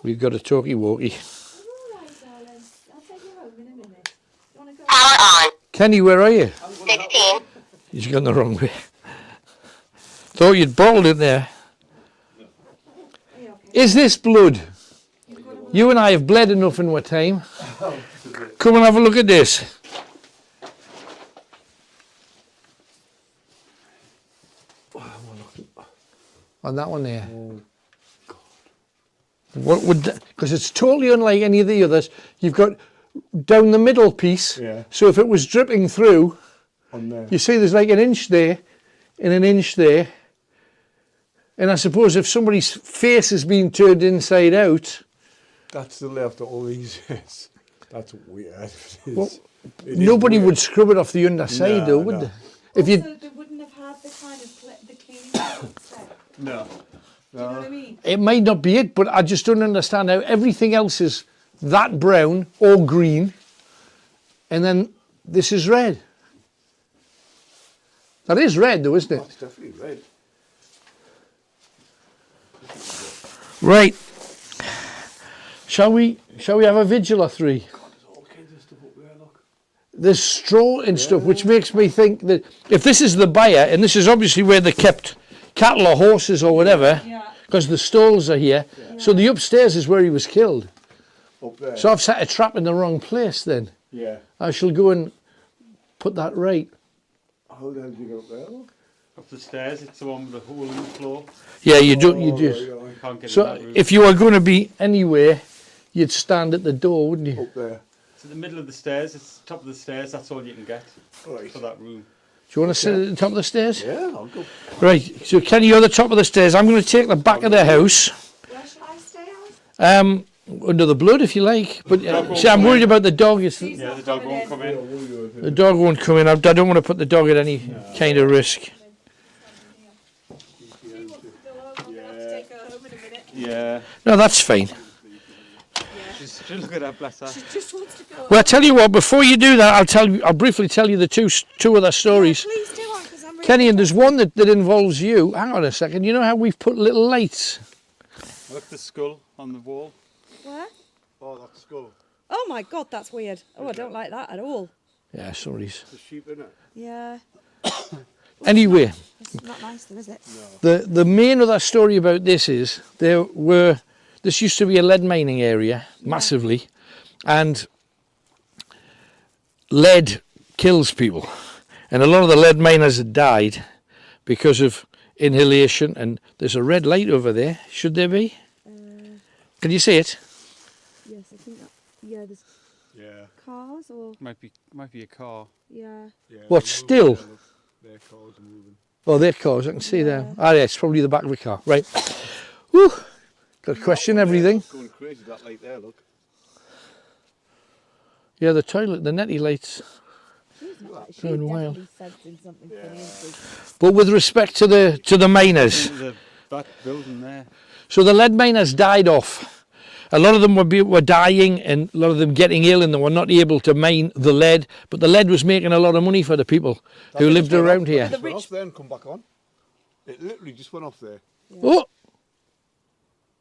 We've got a talkie-walkie. All right, darling. I'll take you home in a minute. You want to go? Kenny, where are you? He's gone the wrong way. Thought you'd bottled it there. Are you okay? Is this blood? You and I have bled enough in our time. Come and have a look at this. On that one there. What would, because it's totally unlike any of the others. You've got down the middle piece. Yeah. So if it was dripping through, On there. you see there's like an inch there and an inch there. And I suppose if somebody's face has been turned inside out, That's the left of all these years. That's weird. It is. Well, It is nobody weird. would scrub it off the underside No, though, would no. they? If you, Also, they wouldn't have had the kind of the cleaning step. No. Do you know what I mean? it might not be it, but I just don't understand how everything else is that brown or green, and then this is red. That is red though, isn't it? That's definitely red. Right. Shall we have a vigil or three? God, there's all kinds of stuff up there, look. There's straw and stuff, which makes me think that if this is the byre, and this is obviously where they kept cattle or horses or whatever, Yeah. because the stalls are here, so the upstairs is where he was killed. Up there. So I've set a trap in the wrong place then. Yeah. I shall go and put that right. How the hell did you get up there, look? Up the stairs, it's the one with the hole in the floor. Yeah, you don't, you Oh, just. right, You can't get in So that room. if you were going to be anywhere, you'd stand at the door, wouldn't you? Up there. It's in the middle of the stairs, it's top of the stairs, that's all you can get Right. for that room. Do you want to sit at the top of the stairs? Yeah, I'll go. Right, so Kenny, you're at the top of the stairs. I'm going to take the back of the house, Where shall I stay, Alice? under the blood if you like. But see, I'm worried about the dog. It's, She's Yeah, not the dog coming won't in. come in. the dog won't come in. I don't want to put the dog at any kind of risk. She wants to go home. I'm going to have to take her home in a minute. Yeah. No, that's fine. Just look at that, bless her. She just wants to go home. Well, I tell you what. Before you do that, I'll briefly tell you the two other stories. Please do, because I'm really Kenny, and there's one that involves you. Hang on a second. You know how we've put little lights? Look at the skull on the wall. Where? Oh, that skull. Oh my God, that's weird. Oh, I don't like that at all. Yeah, sorry. The sheep, innit? Yeah, Anyway, it's not nice then, is it? the main other story about this is this used to be a lead mining area, massively, and lead kills people. And a lot of the lead miners had died because of inhalation, and there's a red light over there. Should there be? Can you see it? Yes, I think that. Yeah, there's Yeah. cars or Might be a car. yeah. Yeah. What, still? Their cars are moving. Oh, their cars, I can see them. Ah, yeah, it's probably the back of a car. Right. Whew. Got to question everything. Going crazy, that light there, look. Yeah, the toilet, the netty lights. She's Going wild. definitely sensing something funny, isn't she? But with respect to the miners, That building there. so the lead miners died off, A lot of them were dying, and a lot of them getting ill, and they were not able to mine the lead. But the lead was making a lot of money for the people who lived around here. It went off there and come back on. It literally just went off there. Oh,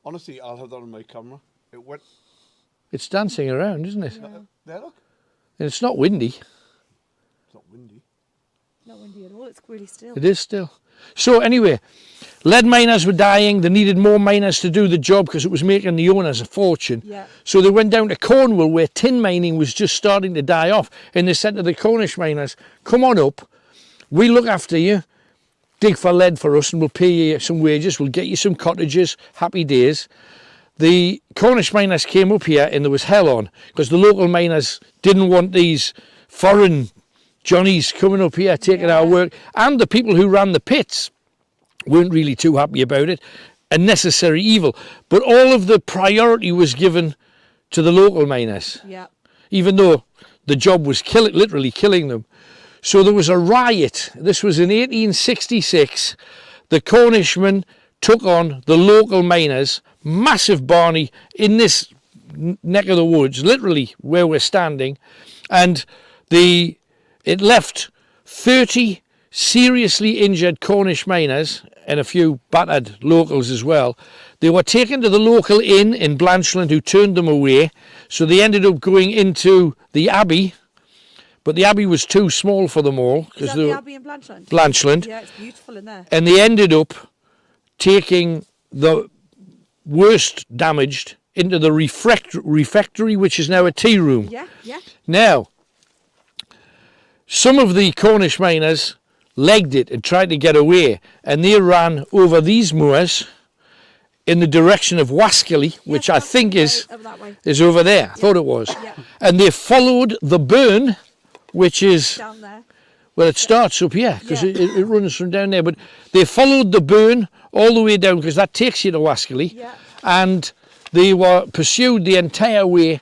Honestly, I'll have that on my camera. It went. it's dancing around, isn't it? There, look. And it's not windy. It's not windy. Not windy at all. It's really still. It is still. So anyway, lead miners were dying. They needed more miners to do the job because it was making the owners a fortune. Yeah. So they went down to Cornwall where tin mining was just starting to die off. And they said to the Cornish miners, come on up. We'll look after you. Dig for lead for us and we'll pay you some wages. We'll get you some cottages. Happy days. The Cornish miners came up here and there was hell on because the local miners didn't want these foreign Johnnies coming up here taking our work, and the people who ran the pits weren't really too happy about it. A necessary evil, but all of the priority was given to the local miners, Yeah. even though the job was literally killing them. So there was a riot. This was in 1866. The Cornishmen took on the local miners, massive barney in this neck of the woods, literally where we're standing, and it left 30 seriously injured Cornish miners and a few battered locals as well. They were taken to the local inn in Blanchland who turned them away. So they ended up going into the Abbey, but the Abbey was too small for them all. Is that the Abbey in Blanchland? Blanchland. Yeah, it's beautiful in there. And they ended up taking the worst damaged into the refectory, which is now a tea room. Yeah, yeah. Now, some of the Cornish miners legged it and tried to get away, and they ran over these moors in the direction of Wascally, which Yes, I think over that way. is over there. I thought it was. Yeah. And they followed the burn, which is, Down there. well, it starts up here because Yeah. it runs from down there. But they followed the burn all the way down because that takes you to Wascally. Yeah. And they were pursued the entire way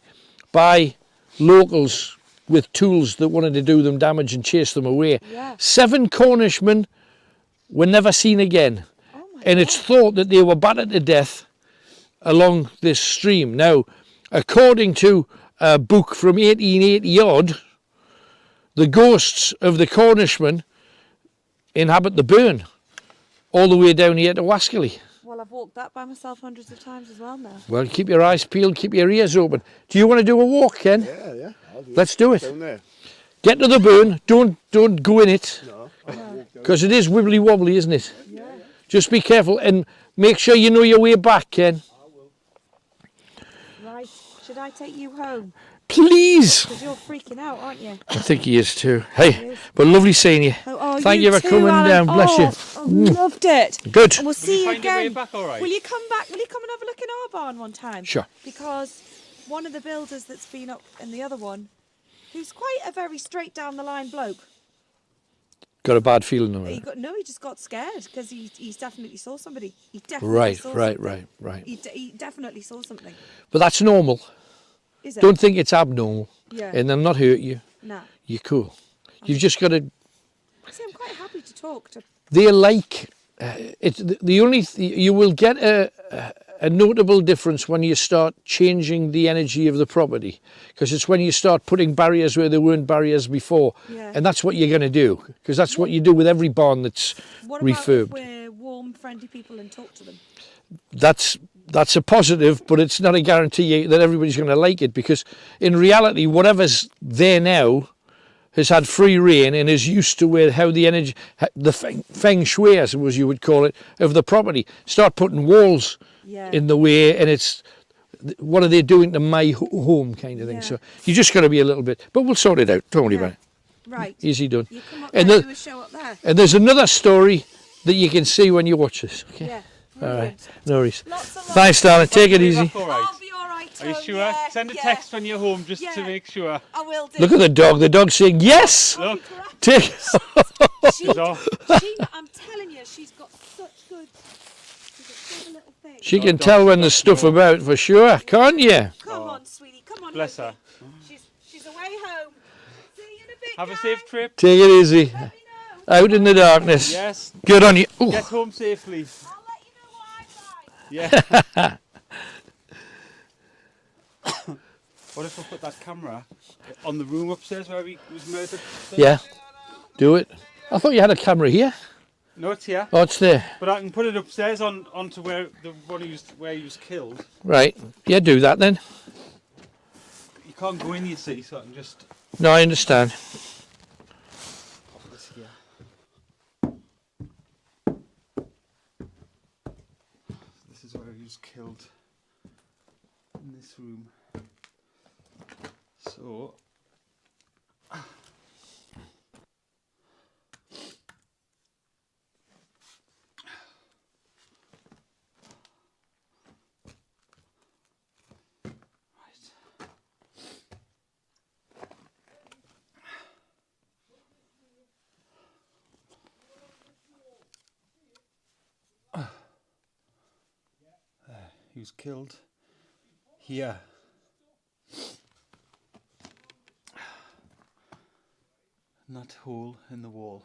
by locals with tools that wanted to do them damage and chase them away. Yeah. 7 Cornishmen were never seen again. Oh my And it's thought that they were battered to death along this stream. Now, according to a book from 1880 odd, the ghosts of the Cornishmen inhabit the burn all the way down here to Wascally. Well, I've walked that by myself hundreds of times as well now. Well, keep your eyes peeled, keep your ears open. Do you want to do a walk, Ken? Yeah. I'll do Let's do it. Down there. Get to the burn. Don't go in it No. I'll walk down. because it is wibbly wobbly, isn't it? Yeah. Just be careful and make sure you know your way back, Ken. Right. Should I take you home? Please. Because you're freaking out, aren't you? I think he is too. Hey, but lovely seeing you. Oh, Thank you for too, coming Alan. down. Bless you. I loved it. Good. And we'll see you find your way again. back all right? Will you come back? Will you come and have a look in our barn one time? Sure. Because one of the builders that's been up in the other one, who's quite a very straight down the line bloke. Got a bad feeling about He it. he just got scared because he's definitely saw somebody. He definitely saw something. Right. He definitely saw something. But that's normal. Is it? Don't think it's abnormal. Yeah. And they'll not hurt you. Nah. You're cool. You've just got to. See, I'm quite happy to talk to. They're like. It's the only. You will get a notable difference when you start changing the energy of the property, because it's when you start putting barriers where there weren't barriers before, Yeah. and that's what you're going to do, because that's what you do with every barn that's What about if refurbed. we're warm, friendly people and talk to them? That's a positive, but it's not a guarantee that everybody's going to like it, because in reality, whatever's there now has had free reign and is used to how the energy, the feng shui, I suppose you would call it, of the property. Start putting walls Yeah. in the way, and it's, what are they doing to my home kind of thing. Yeah. So you just got to be a little bit, but we'll sort it out. Don't worry about it. Right. Easy done. You come up And there the- and do a show up there. And there's another story that you can see when you watch this. Okay. Yeah. All right. Brilliant. No worries. Lots of love. Thanks, darling. Take it Way easy. back all right? I'll be all right. Are you Tom, sure? Yeah, Send a yeah. text when you're home just to Yeah. make sure. I will do. Look at the dog. The dog's saying yes. Look, Take. She, off. I'm telling you, she's got such good. She's a good little thing. She can tell when there's stuff about for sure, can't you? Come on, sweetie. Come on. Bless Hope. her. She's away home. See you in a bit. Have a guys. safe trip. Take it easy. Let me know. Out in the darkness. Yes. Good on you. Ooh. Get home safely. I'll let you know what I'm like. Yeah. What if I put that camera on the room upstairs where he was murdered? Yeah, do it. I thought you had a camera here. No, it's here. Oh, it's there. But I can put it upstairs onto where the one where he was killed. Right. Yeah, do that then. You can't go in, you see, so I can just No, I understand. pop this here. This is where he was killed, in this room. So he was killed here. And that hole in the wall.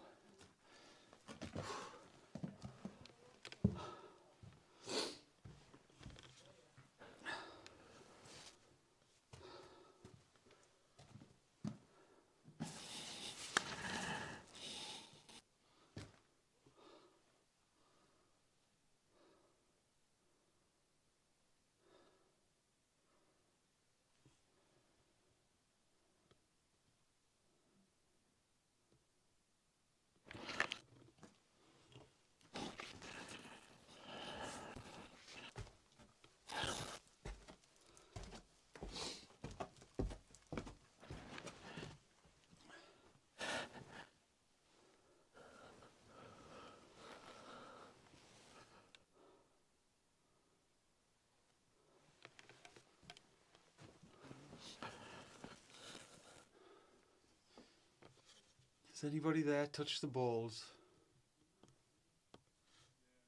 Has anybody there touched the balls?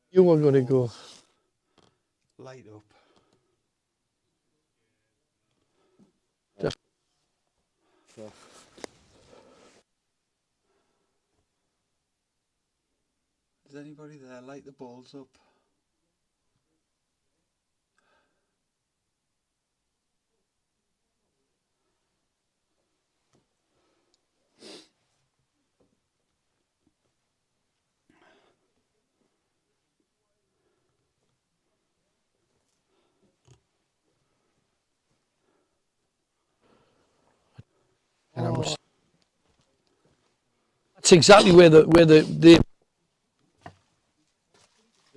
You were going to go. Light up. Is anybody there? Light the balls up. And I was, that's exactly where the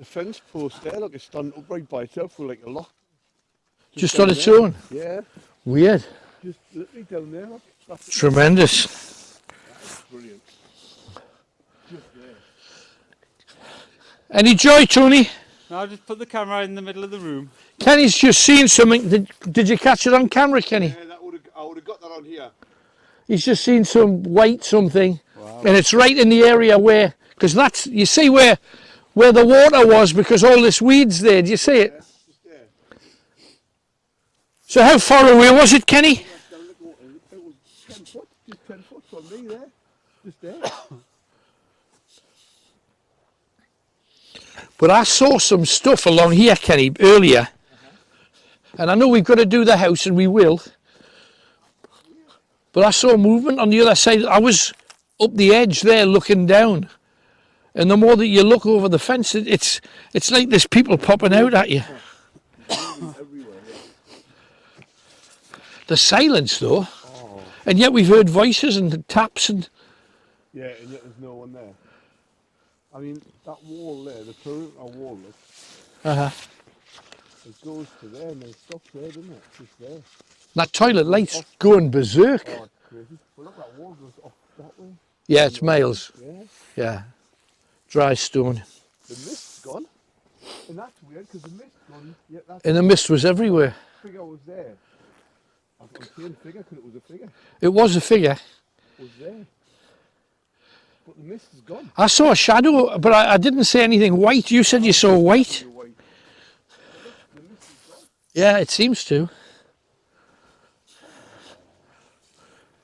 fence post there, like it's standing upright by itself with like a lock. just down on its there. own. Yeah, Weird. just literally down there. Look. That's Tremendous. brilliant. Just there. Any joy, Tony? Now just put the camera in the middle of the room. Kenny's just seen something. Did you catch it on camera, Kenny? Yeah, I would have got that on here. He's just seen some white something. Wow. And it's right in the area where, because that's, you see where the water was because all this weed's there. Do you see it? Yeah, just there. So how far away was it, Kenny? It was 10 foot, just 10 foot from me there. Just there. But I saw some stuff along here, Kenny, earlier. And I know we've got to do the house, and we will. But I saw movement on the other side. I was up the edge there looking down. And the more that you look over the fence, it's like there's people popping out at you. Everywhere, yeah. The silence, though. Oh. And yet we've heard voices and taps and... Yeah, and yet there's no one there. I mean, that wall there, the perimeter wall, look, Uh-huh. it goes to there and then stops there, doesn't it? Just there. That toilet light's going berserk. Oh, it's crazy. But look, that wall goes off that way. Yeah, it's miles. Yeah. Yeah. Dry stone. The mist's gone. And that's weird because the mist's gone. Yeah, that And the mist was everywhere. figure was there. I'm saying figure because it was a figure. It was a figure. It was there. But the mist is gone. I saw a shadow, but I didn't say anything white. You said you saw white. The white. The mist is gone. Yeah, it seems to.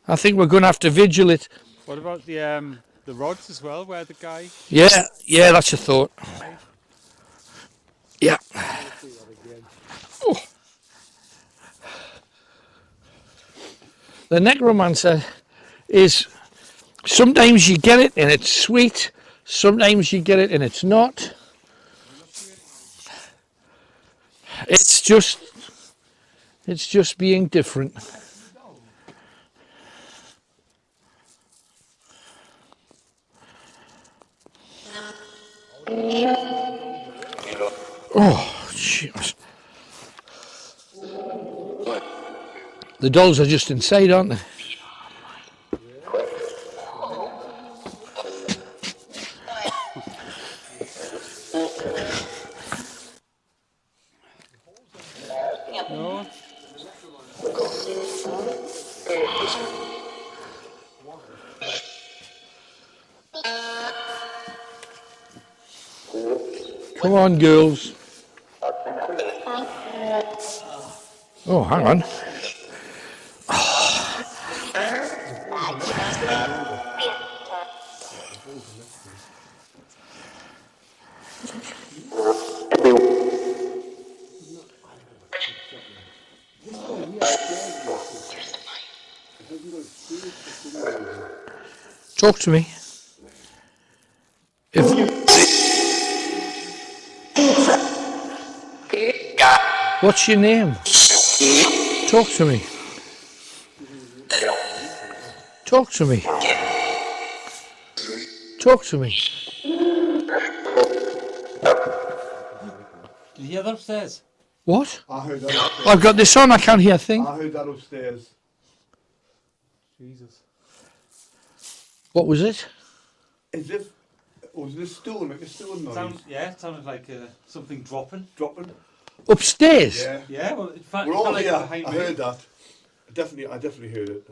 I think we're going to have to vigil it. What about the rods as well, where the guy... Yeah, that's a thought. Yeah. I'll see that again. Oh. The necromancer is, sometimes you get it and it's sweet, sometimes you get it and it's not. It's just being different. Oh, jeez. The dolls are just inside, aren't they? No. Come on, girls. Oh, hang on. Talk to me. What's your name? Talk to me. Talk to me. Talk to me. Did you hear that upstairs? What? I heard that upstairs. I've got this on, I can't hear a thing. I heard that upstairs. Jesus. What was it? As if, was this stool, make a stool noise? It sounded like something dropping. Dropping? Upstairs? Yeah. Yeah, well, it felt, We're it all felt like here. behind I me. heard that. I definitely heard it.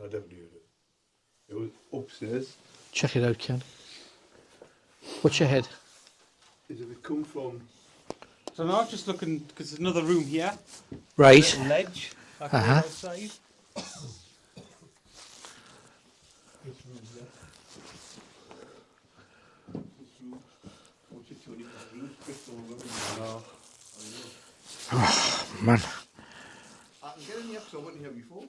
It was upstairs. Check it out, Ken. What's your head? As if it come from... So now I'm just looking, because there's another room here. Right. Little ledge. Back Uh-huh. outside. This room, yeah. This room. What's it, Tony? The room's fixed all over. Man. I can get in here because I wasn't here before.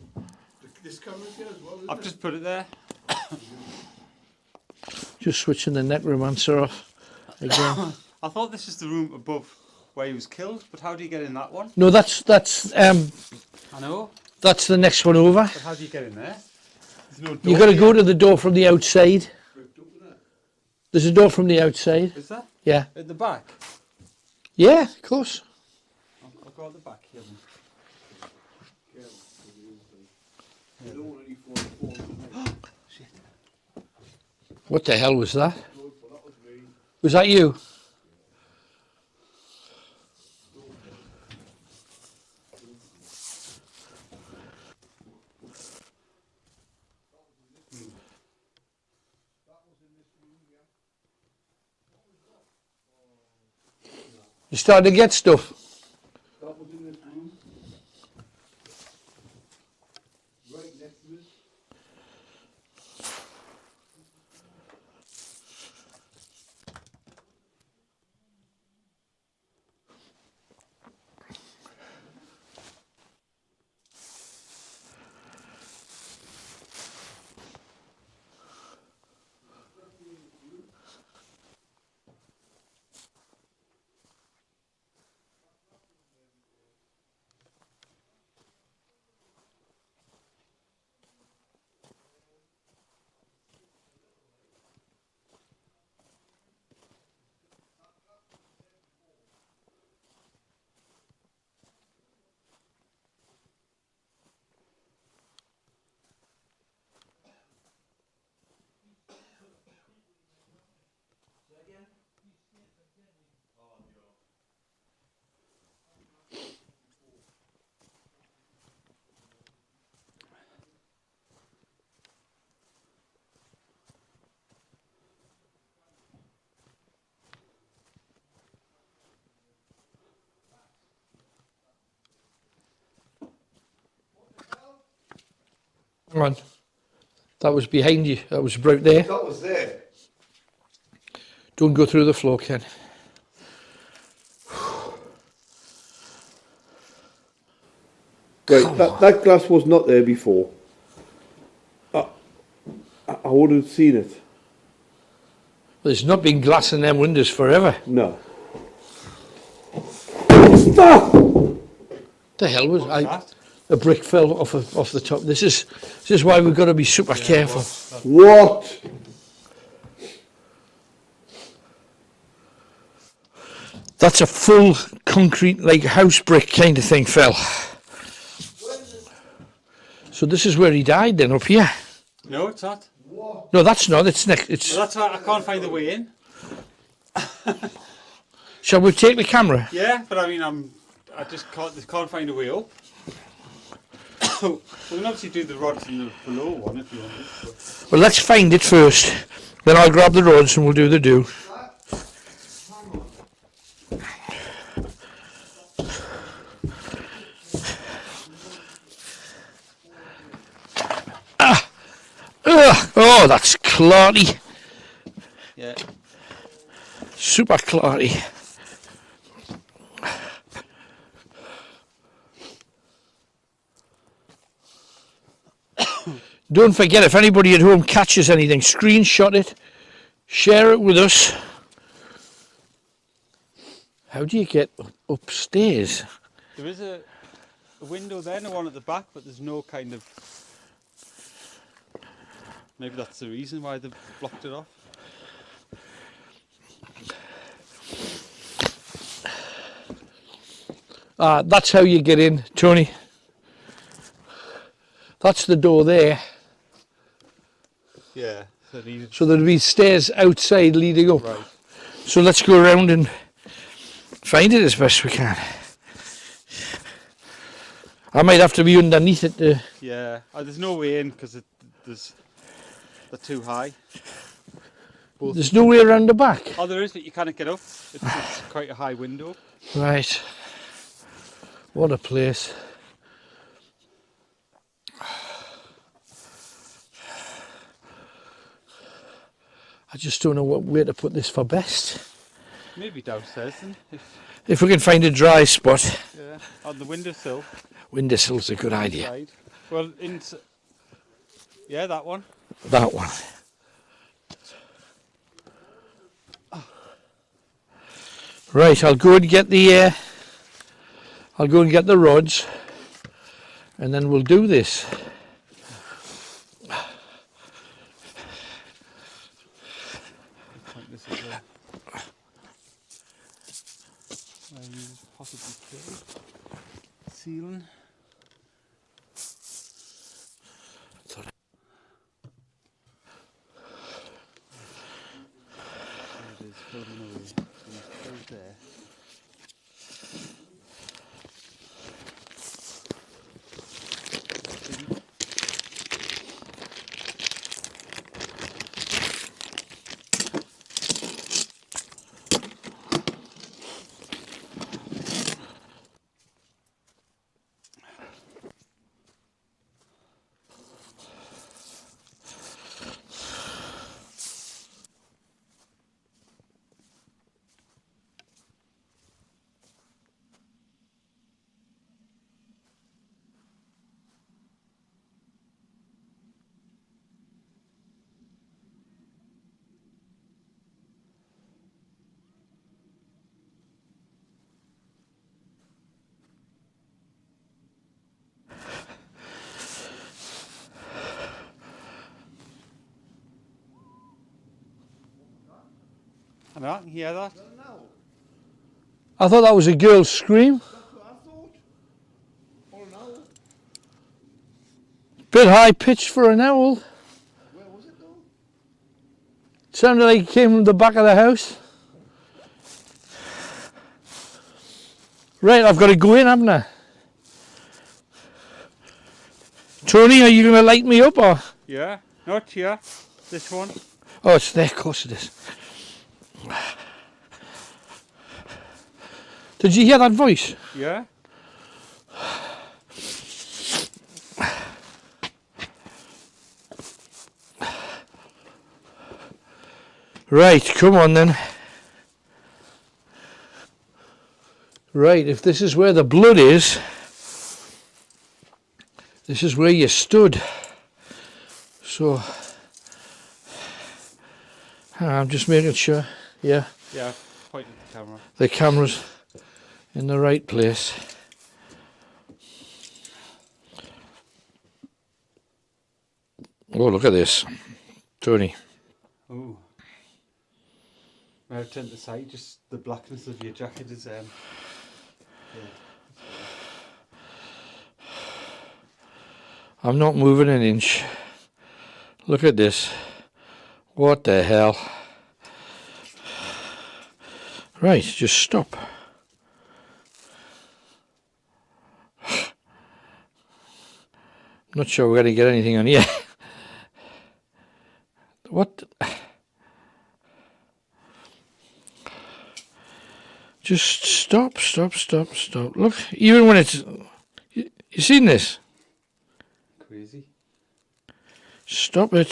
This camera's here as well, isn't I've just put it there. Just switching the necromancer off again. I thought this is the room above where he was killed, but how do you get in that one? No, that's I know, the next one over. but how do you get in there? There's no door. You got to go to the door from the outside. There's a door from the outside. Is there? Yeah. At the back? Yeah, of course. I'll go at the back here then. What the hell was that? Was that you? You starting to get stuff? That was in this room. Right next to us. Hang on. That was behind you. That was about there. That was there. Don't go through the floor, Ken. Right, that glass was not there before. I would have seen it. There's not been glass in them windows forever. No. Stop! The hell was I? That? A brick fell off the top. This is why we've got to be super careful. What? That's a full concrete, like house brick kind of thing fell. So this is where he died then, up here. No, it's not. No, that's not. It's next. It's. Well, that's why I can't find the way in. Shall we take the camera? Yeah, but I mean, I just can't find a way up. We can obviously do the rods in the below one if you want it. But. Well, let's find it first. Then I'll grab the rods and we'll do the do. Oh, that's clarty. Yeah. Super clarty. Don't forget, if anybody at home catches anything, screenshot it, share it with us. How do you get upstairs? There is a window there and one at the back, but there's no kind of... Maybe that's the reason why they've blocked it off. That's how you get in, Tony. That's the door there. Yeah. So there'll be stairs outside leading up. Right. So let's go around and find it as best we can. I might have to be underneath it to... Yeah. There's no way in because they're too high. There's no way around the back. Oh, there is, but you can't get up. It's quite a high window. Right. What a place. I just don't know what way to put this for best. Maybe downstairs then. If we can find a dry spot. Yeah. On the windowsill. Windowsill's a good idea. Side. Well, yeah, that one. That one. Right, I'll go and get the rods, and then we'll do this. This is where you possibly could. Ceiling. There it is, filming away. So it's right there. I can hear that. I thought that was a girl's scream. Bit high pitched for an owl. Where was it though? Sounded like it came from the back of the house. Right, I've got to go in, haven't I? Tony, are you going to light me up or? Yeah, not here. This one. Oh, it's there, of course it is. Did you hear that voice? Yeah. Right, come on then. Right, if this is where the blood is, this is where you stood. So I'm just making sure. Yeah, Yeah, point at the camera. the camera's in the right place. Oh, look at this, Tony. Ooh. When I turn to the side, just the blackness of your jacket is yeah. I'm not moving an inch. Look at this. What the hell? Right, just stop. Not sure we're going to get anything on here. What? Just stop. Look, even when it's... You seen this? Crazy. Stop it.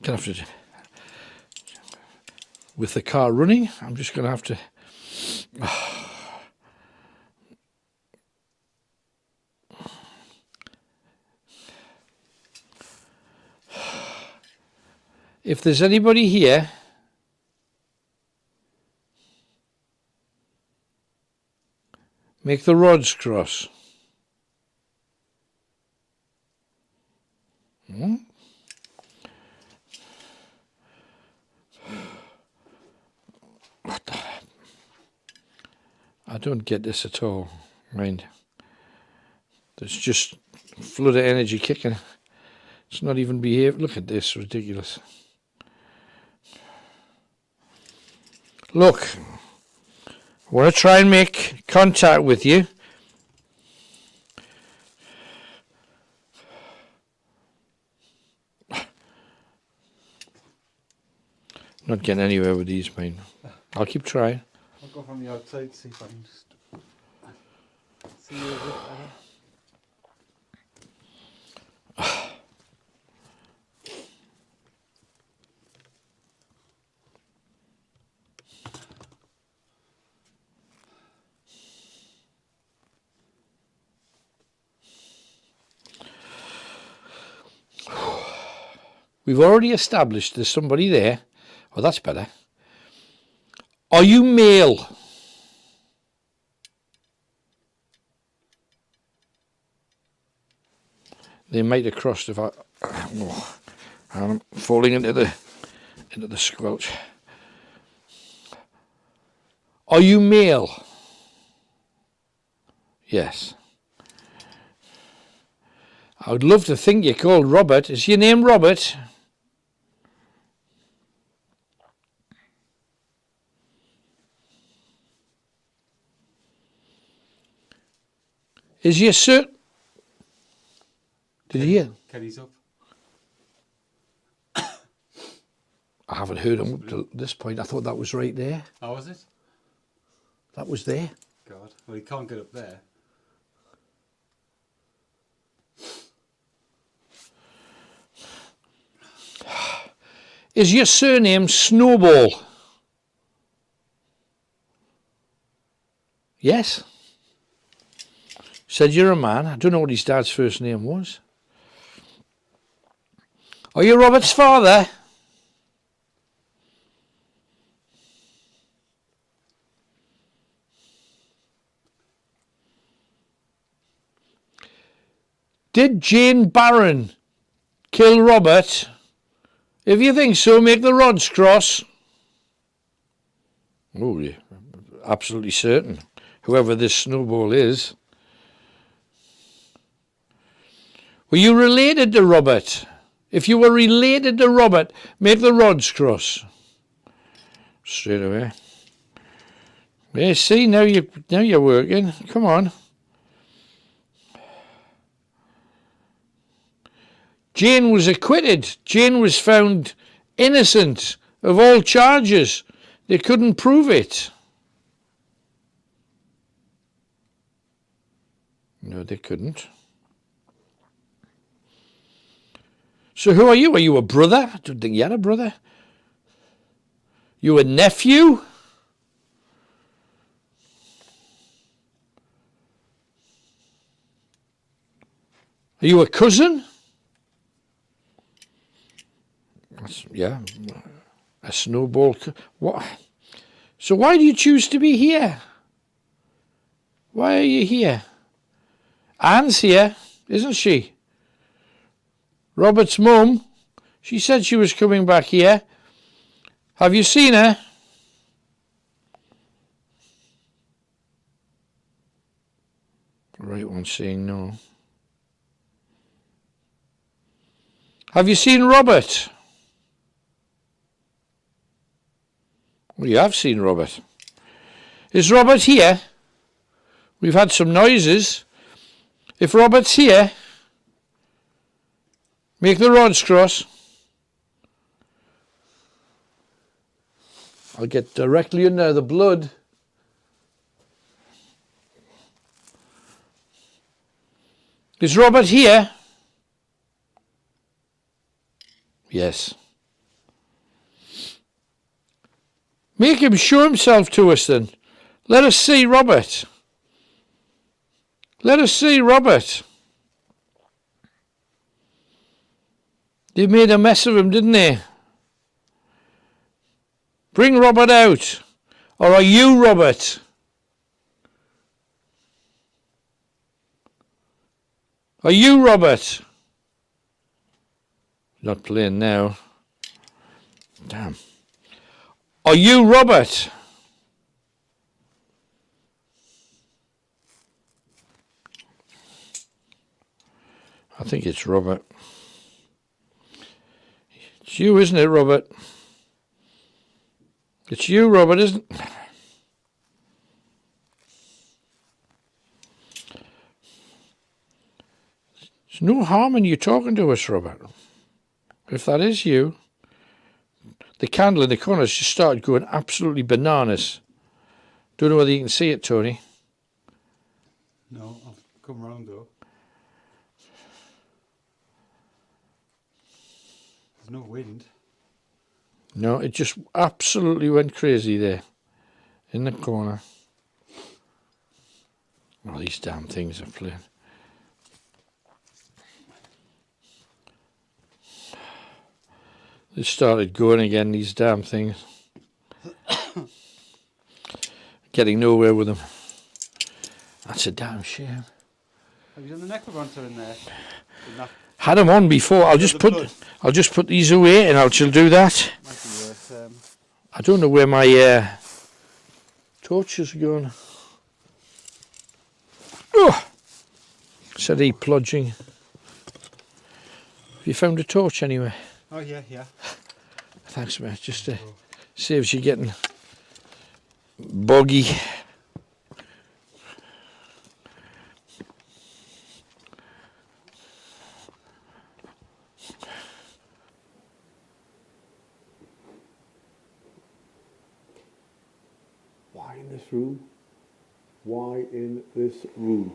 Gonna have to... With the car running, I'm just going to have to... If there's anybody here, make the rods cross. What the? I don't get this at all, mind. There's just a flood of energy kicking. It's not even behaved. Look at this, ridiculous. Look, I want to try and make contact with you. Not getting anywhere with these, mate. I'll keep trying. I'll go from the outside, see if I can just see you a bit better. We've already established there's somebody there. Oh, that's better. Are you male? They might have crossed if I... Oh, I'm falling into the squelch. Are you male? Yes. I would love to think you're called Robert. Is your name Robert? Is your sir... Did you hear? Kenny's up. I haven't heard him up to this point. I thought that was right there. How was it? That was there. God. Well, he can't get up there. Is your surname Snowball? Yes. Said you're a man. I don't know what his dad's first name was. Are you Robert's father? Did Jane Barron kill Robert? If you think so, make the rods cross. Oh, yeah, absolutely certain. Whoever this Snowball is. Were you related to Robert? If you were related to Robert, make the rods cross. Straight away. Yeah, see, now you're working. Come on. Jane was acquitted. Jane was found innocent of all charges. They couldn't prove it. No, they couldn't. So who are you? Are you a brother? I don't think you had a brother. You a nephew? Are you a cousin? Yeah, a Snowball. What? So why do you choose to be here? Why are you here? Anne's here, isn't she? Robert's mum. She said she was coming back here. Have you seen her? The right one's saying no. Have you seen Robert? Well, you have seen Robert. Is Robert here? We've had some noises. If Robert's here, make the rods cross. I'll get directly under the blood. Is Robert here? Yes. Make him show himself to us then. Let us see Robert. Let us see Robert. They made a mess of him, didn't they? Bring Robert out. Or are you Robert? Are you Robert? Not playing now. Damn. Are you Robert? I think it's Robert. It's you, isn't it, Robert? It's you, Robert, isn't it? There's no harm in you talking to us, Robert. If that is you, the candle in the corner has just started going absolutely bananas. Don't know whether you can see it, Tony. No, I've come round though. There's no wind. No, it just absolutely went crazy there in the corner. Oh, these damn things are playing. They started going again, these damn things. Getting nowhere with them. That's a damn shame. Have you done the necromancer in there? Had them on before. I'll just put these away and I'll do that. Might be worth, I don't know where my torches are going. Oh, said he plodging. Have you found a torch anyway? Oh yeah. Thanks, mate. Just saves you getting boggy. Why in this room? Why in this room?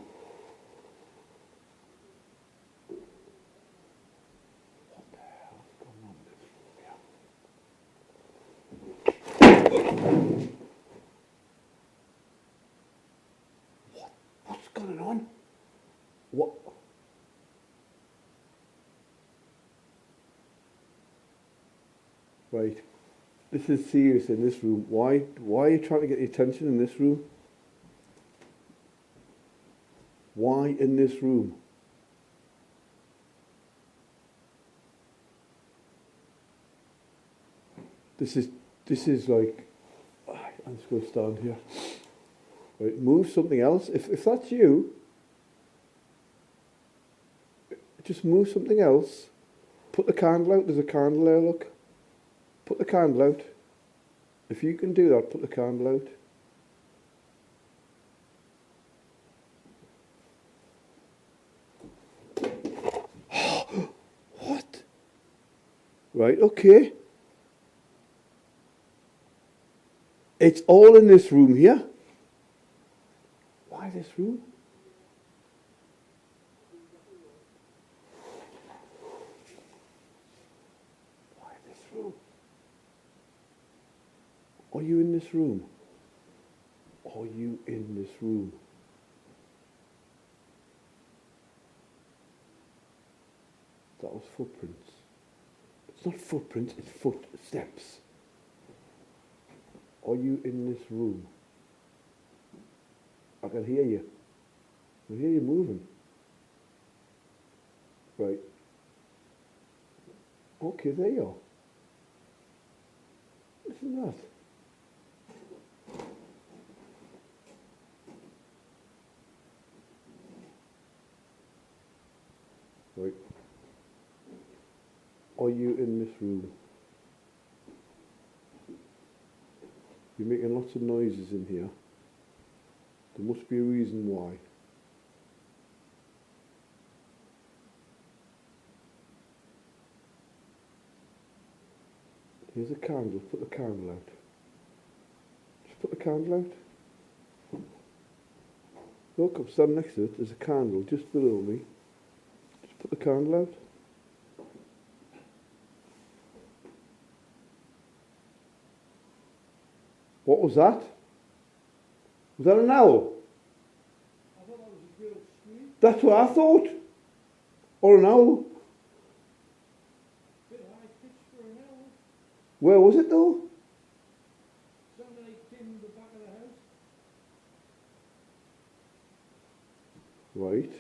What the hell's going on in this room? What's going on? What? Right. This is serious in this room. Why are you trying to get the attention in this room? Why in this room? This is like, I'm just going to stand here. Right, move something else. If that's you, just move something else. Put the candle out. There's a candle there, look. Put the candle out. If you can do that, put the candle out. What? Right, okay. It's all in this room here. Why this room? Why this room? Are you in this room? Are you in this room? That was footprints. It's not footprints, it's footsteps. Are you in this room? I can hear you. I can hear you moving. Right. Okay, there you are. Listen to that. Right. Are you in this room? You're making lots of noises in here. There must be a reason why. Here's a candle. Put the candle out. Just put the candle out. Look, I'm standing next to it. There's a candle just below me. Just put the candle out. What was that? Was that an owl? I thought that was a girl's scream. That's what I thought. Or an owl. Bit high pitch for an owl. Where was it though? Sounded like it came in the back of the house. Right.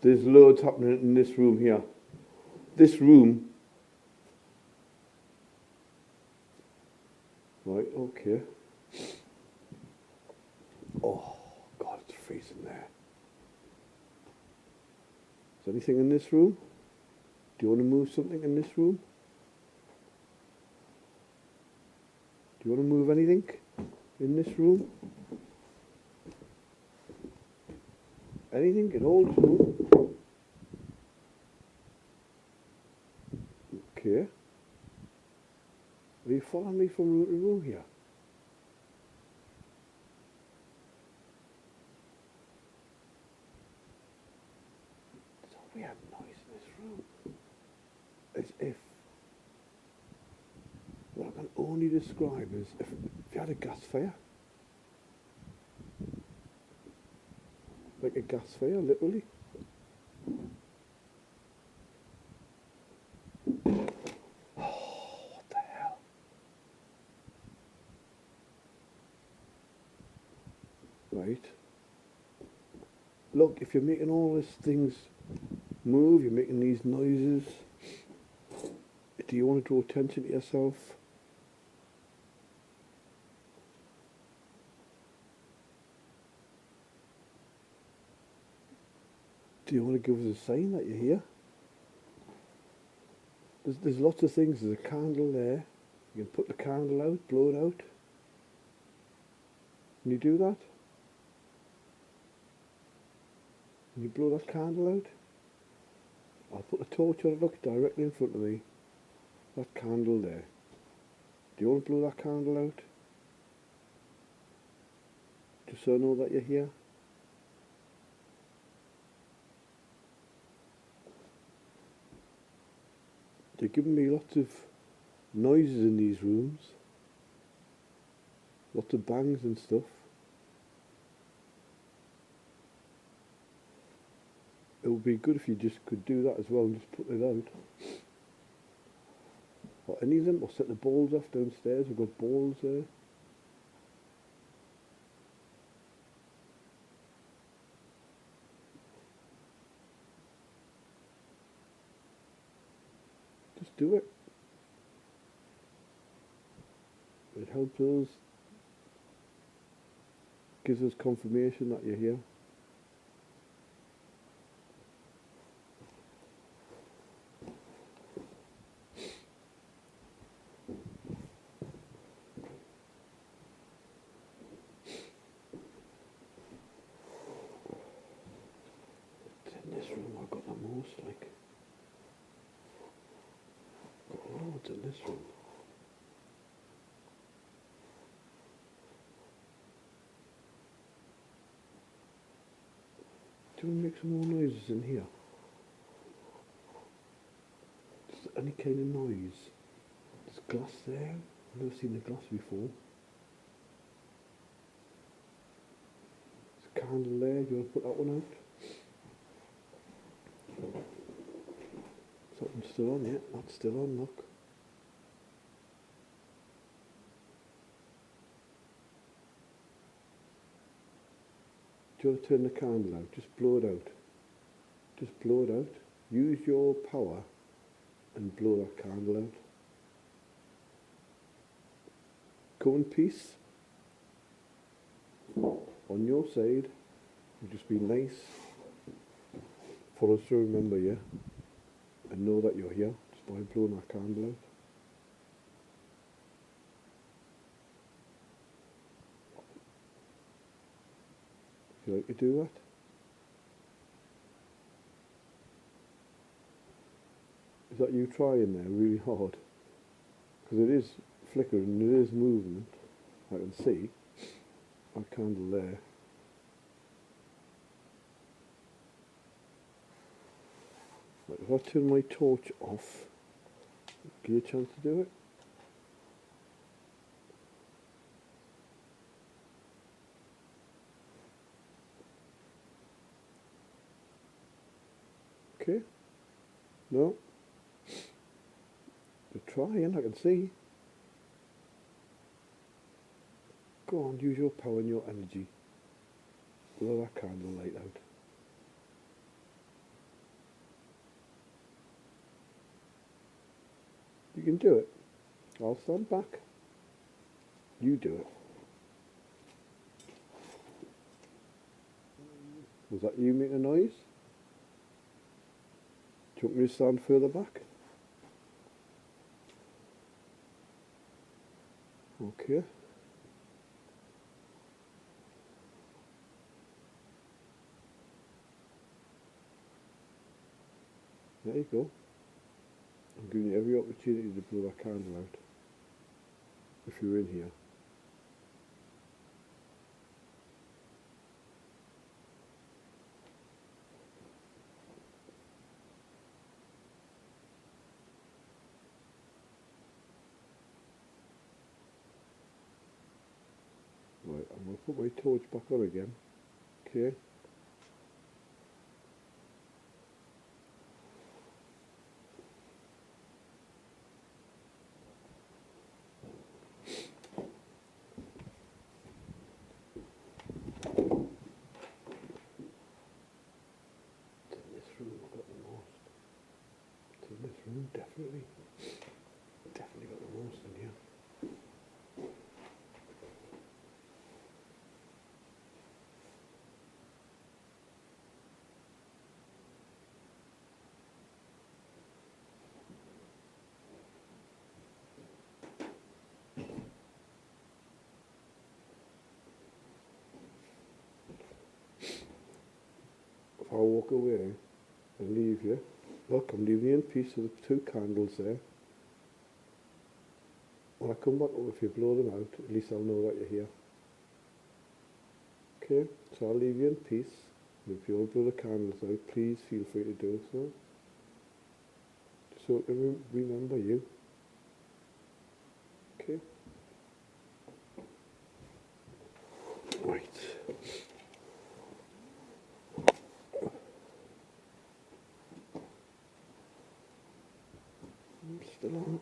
There's loads happening in this room here. This room. Right, okay. Oh, God, it's freezing there. Is there anything in this room? Do you want to move something in this room? Do you want to move anything in this room? Anything at all? Just move. Okay. Are you following me from room to room here? There's a weird noise in this room. As if what I can only describe as if you had a gas fire. Like a gas fire, literally. Oh, what the hell? Right. Look, if you're making all these things move, you're making these noises, do you want to draw attention to yourself? Do you want to give us a sign that you're here? There's lots of things. There's a candle there. You can put the candle out, blow it out. Can you do that? Can you blow that candle out? I'll put the torch on it, look, directly in front of me. That candle there. Do you want to blow that candle out? Just so I know that you're here. They're giving me lots of noises in these rooms. Lots of bangs and stuff. It would be good if you just could do that as well and just put it out. Or any of them, or set the balls off downstairs. We've got balls there. Just do it. It helps us. Gives us confirmation that you're here. In this room I got the most, like, got loads in this room. Do you want to make some more noises in here? any kind of noise. There's glass there. I've never seen the glass before. There's a candle there. Do you want to put that one out? Something's still on, yeah. That's still on, look. Do you want to turn the candle out? Just blow it out. Just blow it out. Use your power and blow that candle out. Go in peace. On your side. And just be nice for us to remember you and know that you're here just by blowing that candle out. Would you like to do that? Is that you trying there really hard? Because it is flickering and it is movement. I can see that candle there. Right, if I turn my torch off, give you a chance to do it. Okay. No. You're trying, I can see. Go on, use your power and your energy. Blow that candle light out. You can do it. I'll stand back. You do it. Was that you making a noise? Do you want me to stand further back? Okay. There you go. I'm giving you every opportunity to blow that candle out. If you're in here. Right, I'm going to put my torch back on again. Okay. This room definitely got the most in here. If I walk away and leave you, look, I'm leaving you in peace with the 2 candles there. When I come back up, if you blow them out, at least I'll know that you're here. Okay, so I'll leave you in peace. And if you want to blow the candles out, please feel free to do so. Just so I can remember you. Okay. Right. Still on.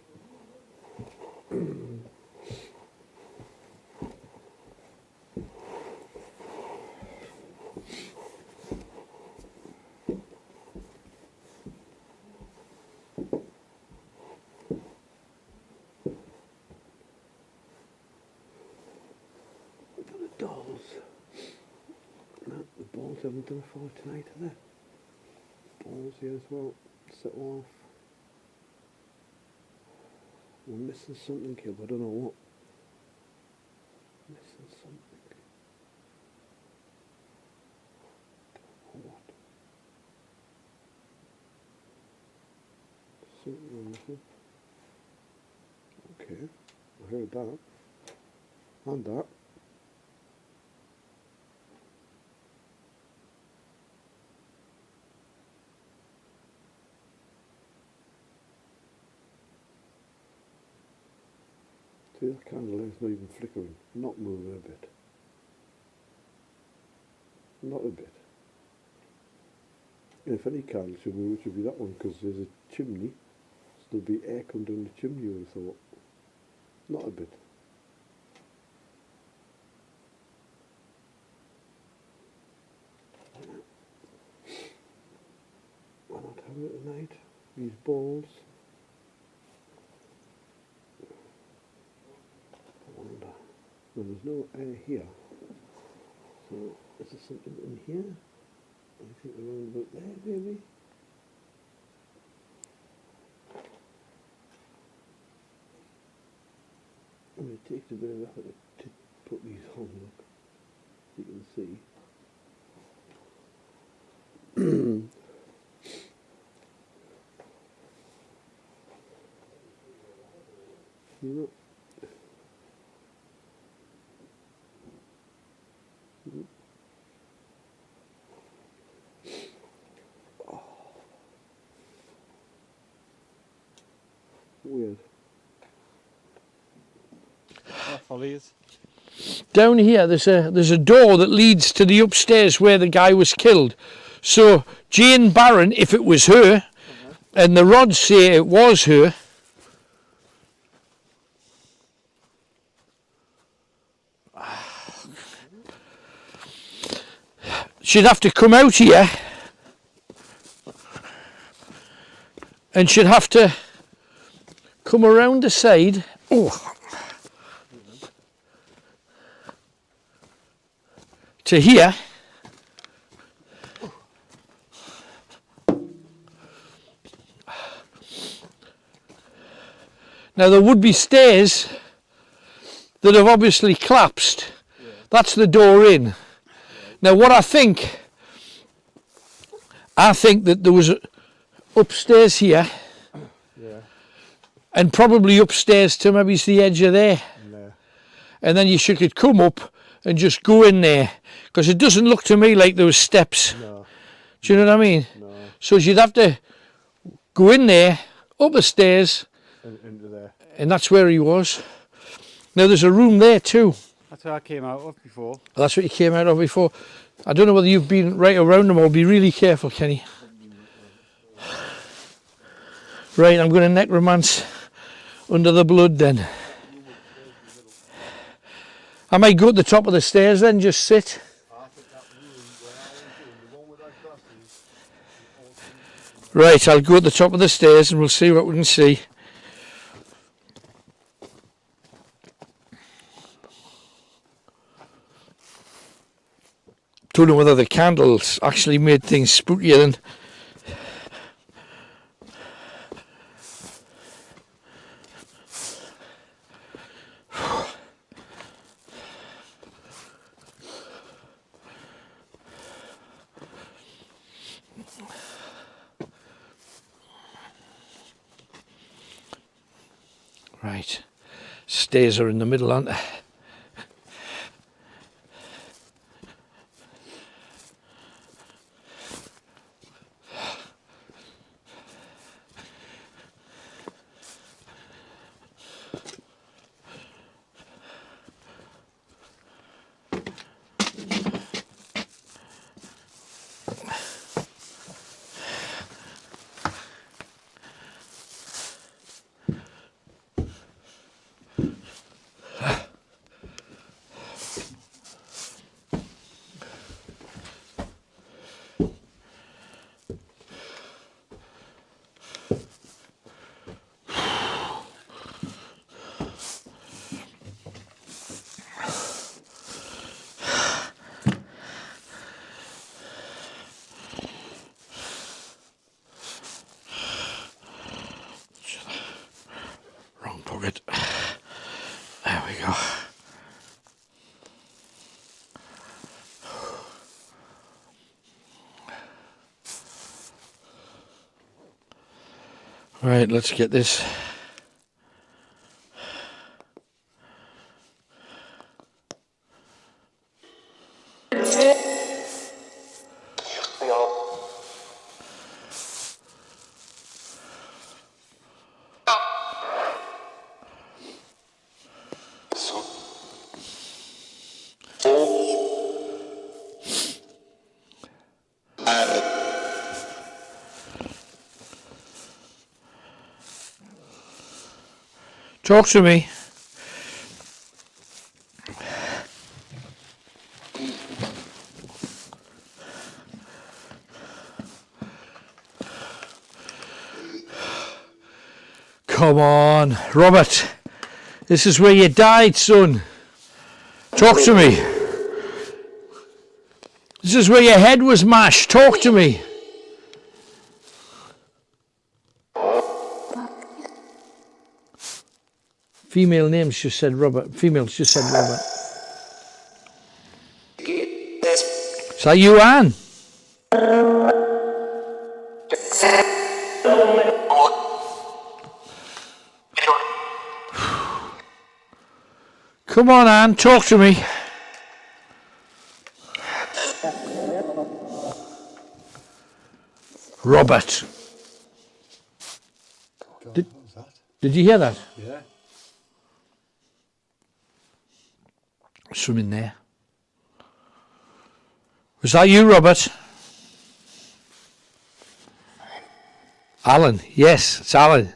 For the dolls. No, the balls haven't done for tonight, have they? Balls here as well. Set off. We're missing something here, but I don't know what. Missing something. Don't know what. Something we're missing. Okay, I heard that. And that. See, that candle is not even flickering, not moving a bit. Not a bit. And if any candle should move, it should be that one, because there's a chimney, so there'll be air coming down the chimney, I would have thought. Not a bit. Why not have it tonight? These balls. I wonder. Well, there's no air here. So, is there something in here? I think around about there, maybe? I mean, it takes a bit of effort to put these on, look. You can see. You know. Weird. Follies. Down here, there's a door that leads to the upstairs where the guy was killed. So Jane Barron, if it was her, and the rods say it was her, she'd have to come out here, and she'd have to come around the side. Oh. To here. Now there would be stairs that have obviously collapsed. Yeah. That's the door in. Yeah. Now what I think that there was upstairs here, yeah, and probably upstairs to maybe the edge of there. Yeah. And then you could come up and just go in there, because it doesn't look to me like there was steps. No. Do you know what I mean? No. So you'd have to go in there, up the stairs, and into there. And that's where he was. Now there's a room there too. That's where I came out of before. That's what you came out of before. I don't know whether you've been right around them, or be really careful, Kenny. Right, I'm going to necromance under the blood then. I might go to the top of the stairs then, just sit. Right, I'll go to the top of the stairs and we'll see what we can see. Don't know whether the candles actually made things spookier than... Right, stairs are in the middle, aren't they? Pocket. There we go. Right, let's get this. Talk to me. Come on, Robert. This is where you died, son. Talk to me. This is where your head was mashed. Talk to me. Female names just said Robert. Females just said Robert. Is that you, Anne? Come on, Anne, talk to me. Robert. God, Did- what was that? Did you hear that? Yeah. Something there. Was that you, Robert? Alan. Yes, it's Alan.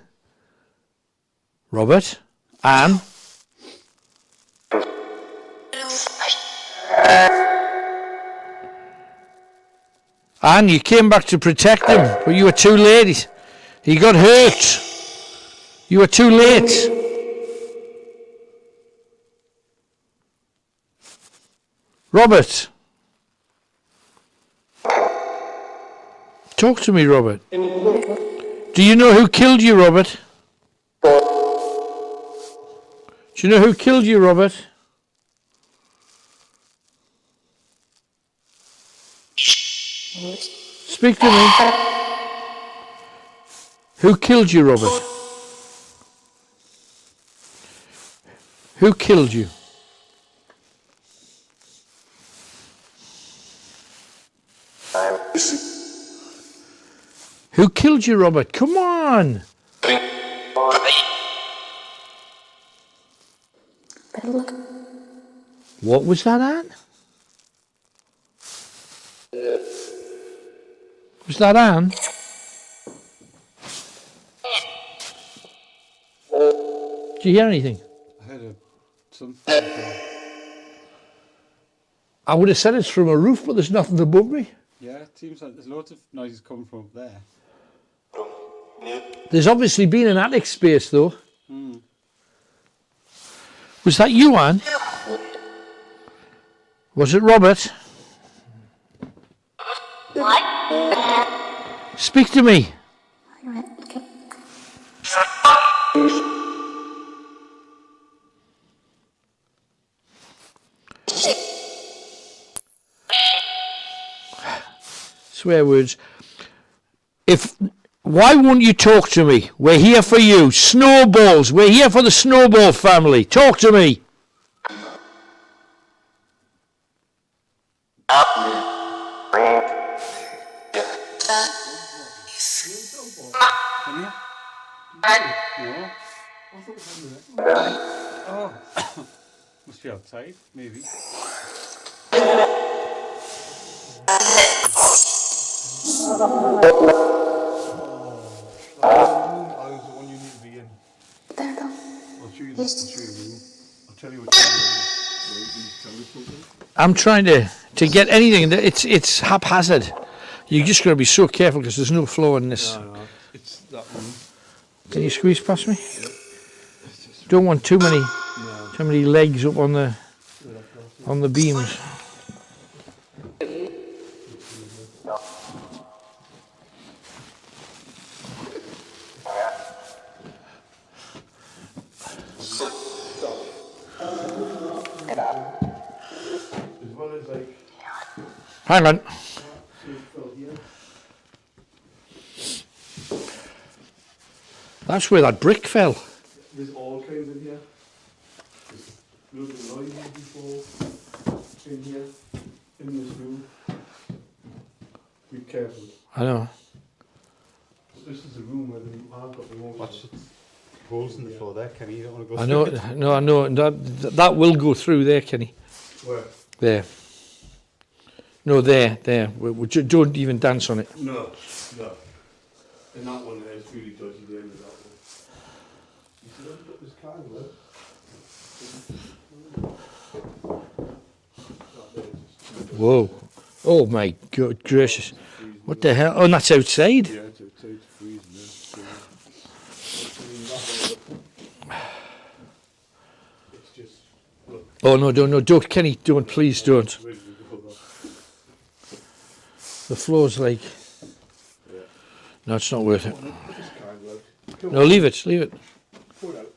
Robert? Anne? Anne, you came back to protect him, but you were too late. He got hurt. You were too late. Robert. Talk to me, Robert. Do you know who killed you, Robert? Do you know who killed you, Robert? Speak to me. Who killed you, Robert? Who killed you? Who killed you, Robert? Come on. What was that, Anne? Was that Anne? Did you hear anything? I heard something. I would have said it's from a roof, but there's nothing above me. Yeah, it seems like there's lots of noises coming from up there. There's obviously been an attic space, though. Hmm. Was that you, Anne? Was it Robert? Speak to me. Swear words. Why won't you talk to me? We're here for you. Snowballs. We're here for the Snowball family. Talk to me. Come here. No. Oh. Must be outside, maybe. I was the one you need to be in. I'll show you the room. I'll tell you what you need. I'm trying to get anything. It's haphazard. You just got to be so careful because there's no flow in this. No, it's that room. Can you squeeze past me? Don't want too many legs up on the beams. As well as like, Hang on. That's where that brick fell. there's all kinds in here. There's loads of noises before in here, in this room. Be careful. I know. This is the room where I've got the most. Watch holes in the floor there, Kenny. You don't want to go I know. through it. No, I know. That will go through there, Kenny. Where? There. No, there. Don't even dance on it. No. And that one there is really dodgy, the end of that one. You see, I've got this candle out. Whoa. Oh my good gracious. What the hell? Oh, and that's outside? Yeah, it's outside, it's freezing now. It's just, look. Oh no, don't, Kenny, don't, please don't. Ready to go, though. The floor's like, Yeah. no, it's not worth it. Put this candle out. Come No, on, leave it. put it out.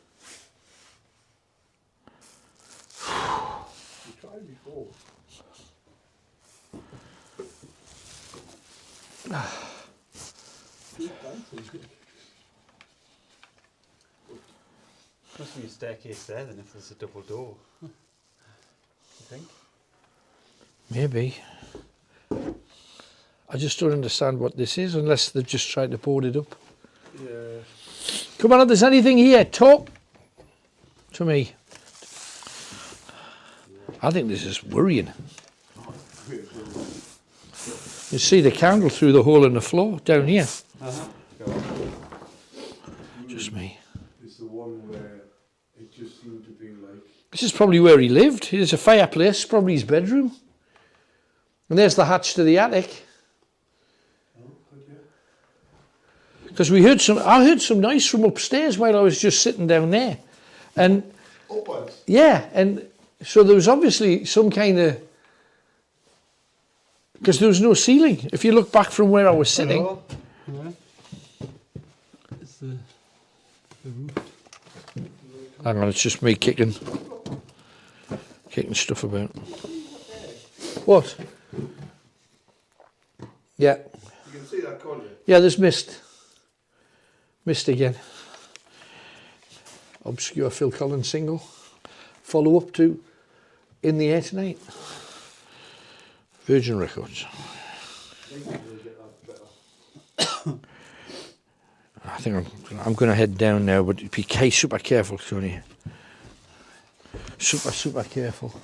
We tried before. Good dancing. Must be a staircase there then if there's a double door. You think? Maybe. I just don't understand what this is unless they've just tried to board it up. Yeah. Come on, if there's anything here, talk to me. I think this is worrying. You see the candle through the hole in the floor down here. Go on. Just me. It's the one where it just seemed to be like. This is probably where he lived. There's a fireplace, probably his bedroom. And there's the hatch to the attic. Oh, yeah. Because I heard some noise from upstairs while I was just sitting down there. And Upwards. yeah, and so there was obviously some kind of, because there was no ceiling. If you look back from where I was sitting. Hello? Yeah. It's the roof. Hang on, it's just me kicking stuff about. What? Yeah. You can see that, can't you? Yeah, there's mist. Mist again. Obscure Phil Collins single. Follow up to In the Air Tonight. Virgin Records. I think I'm going to head down now, but be super careful, Tony. Super careful.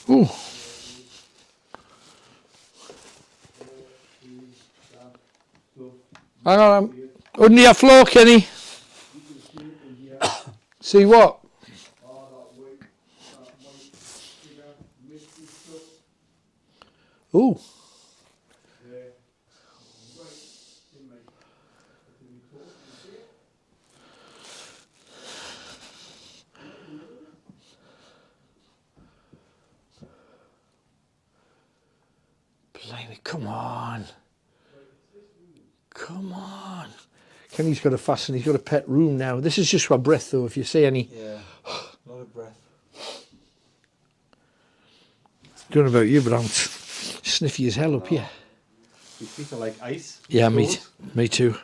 Ooh. Hang on, I'm under your floor, Kenny. See what? Ooh. Blimey, come on. Come on. Kenny's got a fasten, he's got a pet room now. This is just for breath though, if you see any. Yeah, a lot of breath. Don't know about you, but I'm sniffy as hell up here. Your feet are like ice. Yeah, Toes. me too.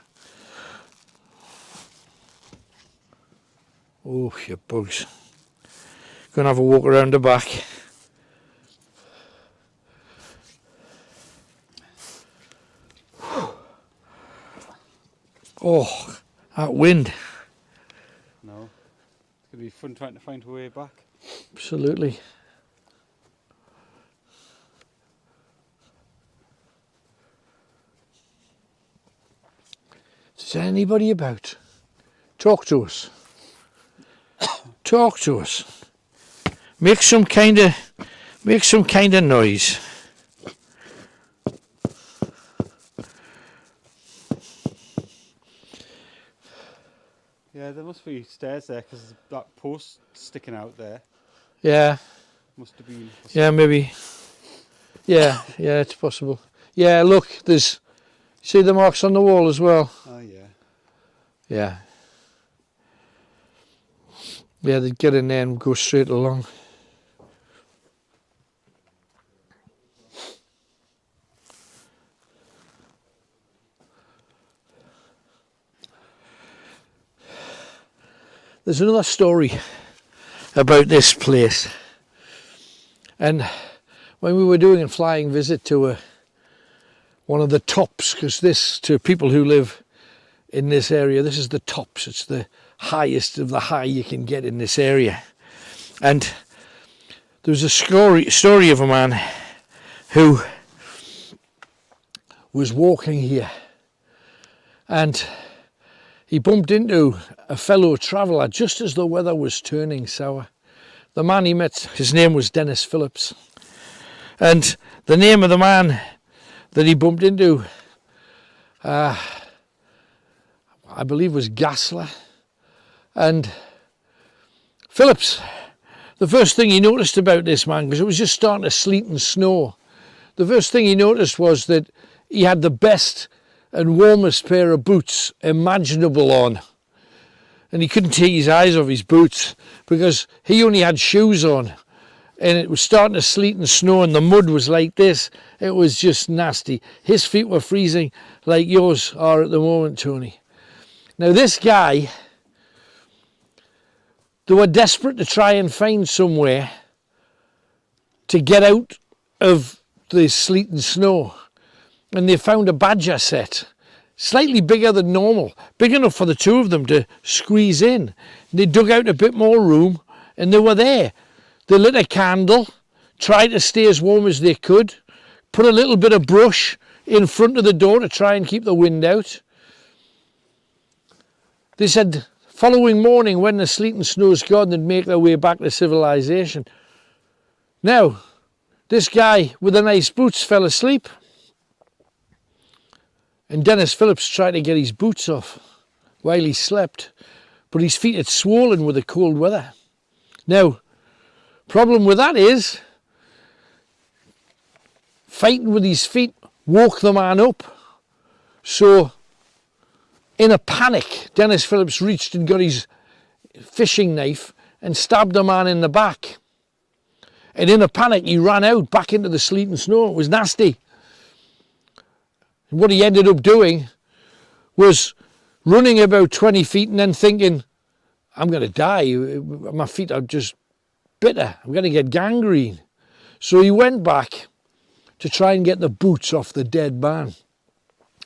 Oh, you bugs. Gonna have a walk around the back. Oh, that wind. No. It's going to be fun trying to find a way back. Absolutely. Is there anybody about? Talk to us. Talk to us. Make some kind of noise. Yeah, there must be stairs there because that post sticking out there Yeah, must have been. yeah, maybe. Yeah, it's possible. Yeah, look, there's, see the marks on the wall as well? Oh yeah. Yeah. Yeah, they'd get in there and go straight along. There's another story about this place. And when we were doing a flying visit to one of the tops, because this, to people who live in this area, this is the tops. It's the highest of the high you can get in this area. And there was a story of a man who was walking here, and he bumped into a fellow traveller just as the weather was turning sour. The man he met, his name was Dennis Phillips, and the name of the man that he bumped into, I believe, was Gassler. And Phillips, the first thing he noticed about this man, because it was just starting to sleet and snow, the first thing he noticed was that he had the best and warmest pair of boots imaginable on. And he couldn't take his eyes off his boots because he only had shoes on. And it was starting to sleet and snow, and the mud was like this. It was just nasty. His feet were freezing like yours are at the moment, Tony. Now this guy, they were desperate to try and find somewhere to get out of the sleet and snow. And they found a badger set, slightly bigger than normal, big enough for the two of them to squeeze in. They dug out a bit more room, and they were there. They lit a candle, tried to stay as warm as they could, put a little bit of brush in front of the door to try and keep the wind out. They said following morning, when the sleet and snow's gone, they'd make their way back to civilization. Now, this guy with the nice boots fell asleep, and Dennis Phillips tried to get his boots off while he slept, but his feet had swollen with the cold weather. Now, problem with that is, fighting with his feet woke the man up. So, in a panic, Dennis Phillips reached and got his fishing knife and stabbed the man in the back. And in a panic, he ran out back into the sleet and snow. It was nasty. And what he ended up doing was running about 20 feet and then thinking, I'm going to die. My feet are just bitter. I'm going to get gangrene. So he went back to try and get the boots off the dead man.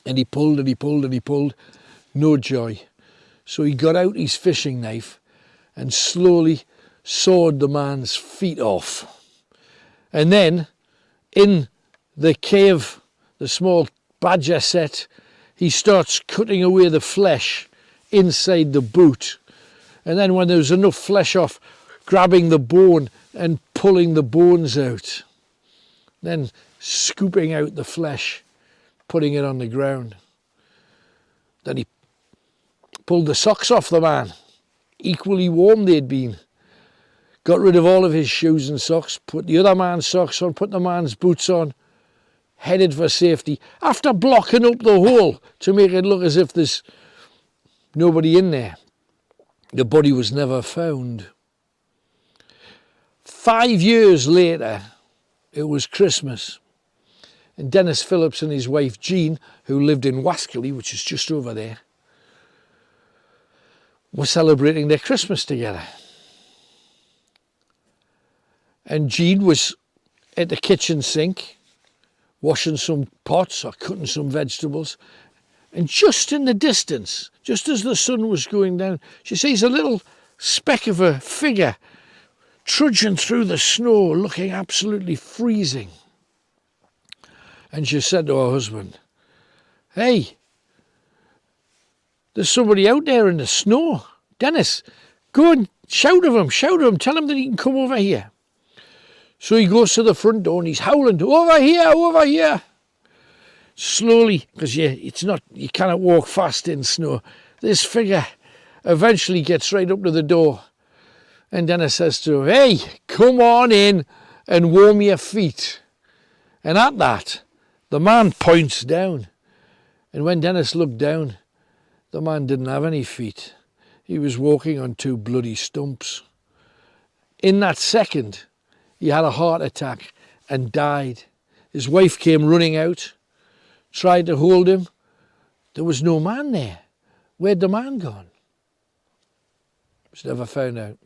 And he pulled and he pulled and he pulled. No joy. So he got out his fishing knife and slowly sawed the man's feet off. And then in the cave, the small badger set, he starts cutting away the flesh inside the boot. And then when there's enough flesh off, grabbing the bone and pulling the bones out. Then scooping out the flesh, putting it on the ground. Then he pulled the socks off the man, equally warm they'd been. Got rid of all of his shoes and socks, put the other man's socks on, put the man's boots on, headed for safety, after blocking up the hole to make it look as if there's nobody in there. The body was never found. 5 years later, it was Christmas, and Dennis Phillips and his wife Jean, who lived in Wascally, which is just over there, were celebrating their Christmas together. And Jean was at the kitchen sink, washing some pots or cutting some vegetables. And just in the distance, just as the sun was going down, she sees a little speck of a figure trudging through the snow, looking absolutely freezing. And she said to her husband, "Hey, there's somebody out there in the snow. Dennis, go and shout at him, tell him that he can come over here." So he goes to the front door and he's howling, over here. Slowly, because you cannot walk fast in snow. This figure eventually gets right up to the door. And Dennis says to him, "Hey, come on in and warm your feet." And at that, the man points down. And when Dennis looked down, the man didn't have any feet. He was walking on 2 bloody stumps. In that second, he had a heart attack and died. His wife came running out, tried to hold him. There was no man there. Where'd the man gone? was never found out.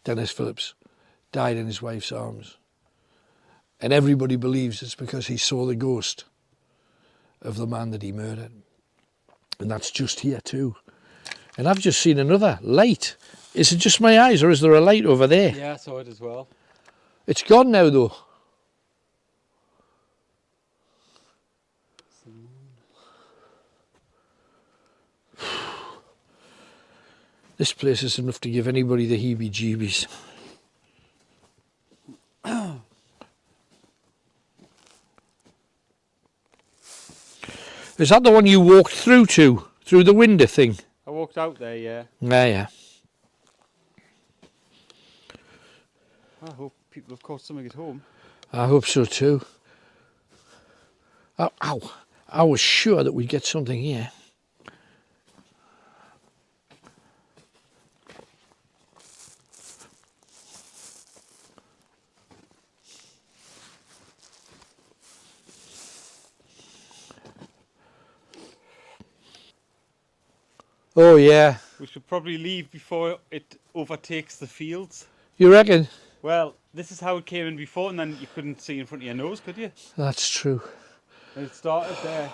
Dennis Phillips died in his wife's arms. And everybody believes it's because he saw the ghost of the man that he murdered. And that's just here too. And I've just seen another light. Is it just my eyes or is there a light over there? Yeah, I saw it as well. It's gone now though. This place is enough to give anybody the heebie-jeebies. Is that the one you walked through the window thing? I walked out there, yeah. Yeah. I hope people have caught something at home. I hope so too. Ow. I was sure that we'd get something here. Oh yeah. We should probably leave before it overtakes the fields. You reckon? Well, this is how it came in before, and then you couldn't see in front of your nose, could you? That's true. And it started there.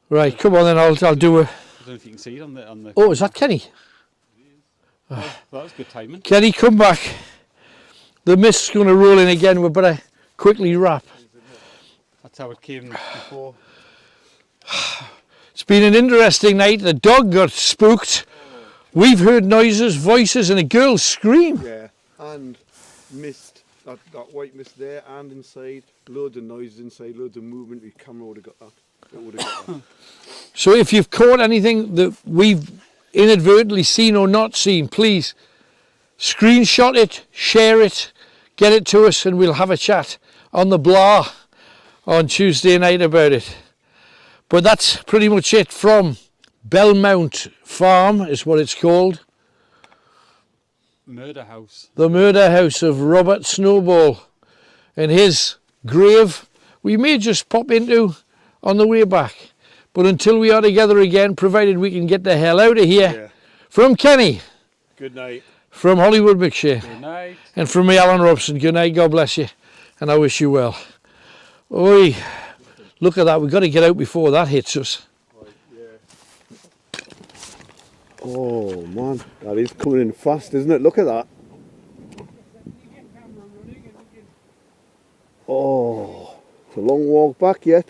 Right, come on then, I'll do a... I don't know if you can see it on the... Oh, is that Kenny? Oh, that was good timing. Kenny, come back. The mist's going to roll in again, we better quickly wrap. That's how it came before. It's been an interesting night. The dog got spooked. We've heard noises, voices and a girl scream. Yeah, and mist, that white mist there and inside. Loads of noises inside, loads of movement. Your camera would have got that. It would have got that. So if you've caught anything that we've inadvertently seen or not seen, please screenshot it, share it, get it to us and we'll have a chat on the blah on Tuesday night about it. But that's pretty much it from Belmount Farm is what it's called. Murder house. The murder house of Robert Snowball. And his grave we may just pop into on the way back. But until we are together again, provided we can get the hell out of here. Yeah. From Kenny. Good night. From Hollywood McShea. Good night. And from me, Alan Robson. Good night, God bless you. And I wish you well. Oi, look at that. We've got to get out before that hits us. Oh man, that is coming in fast, isn't it? Look at that. Oh, it's a long walk back yet.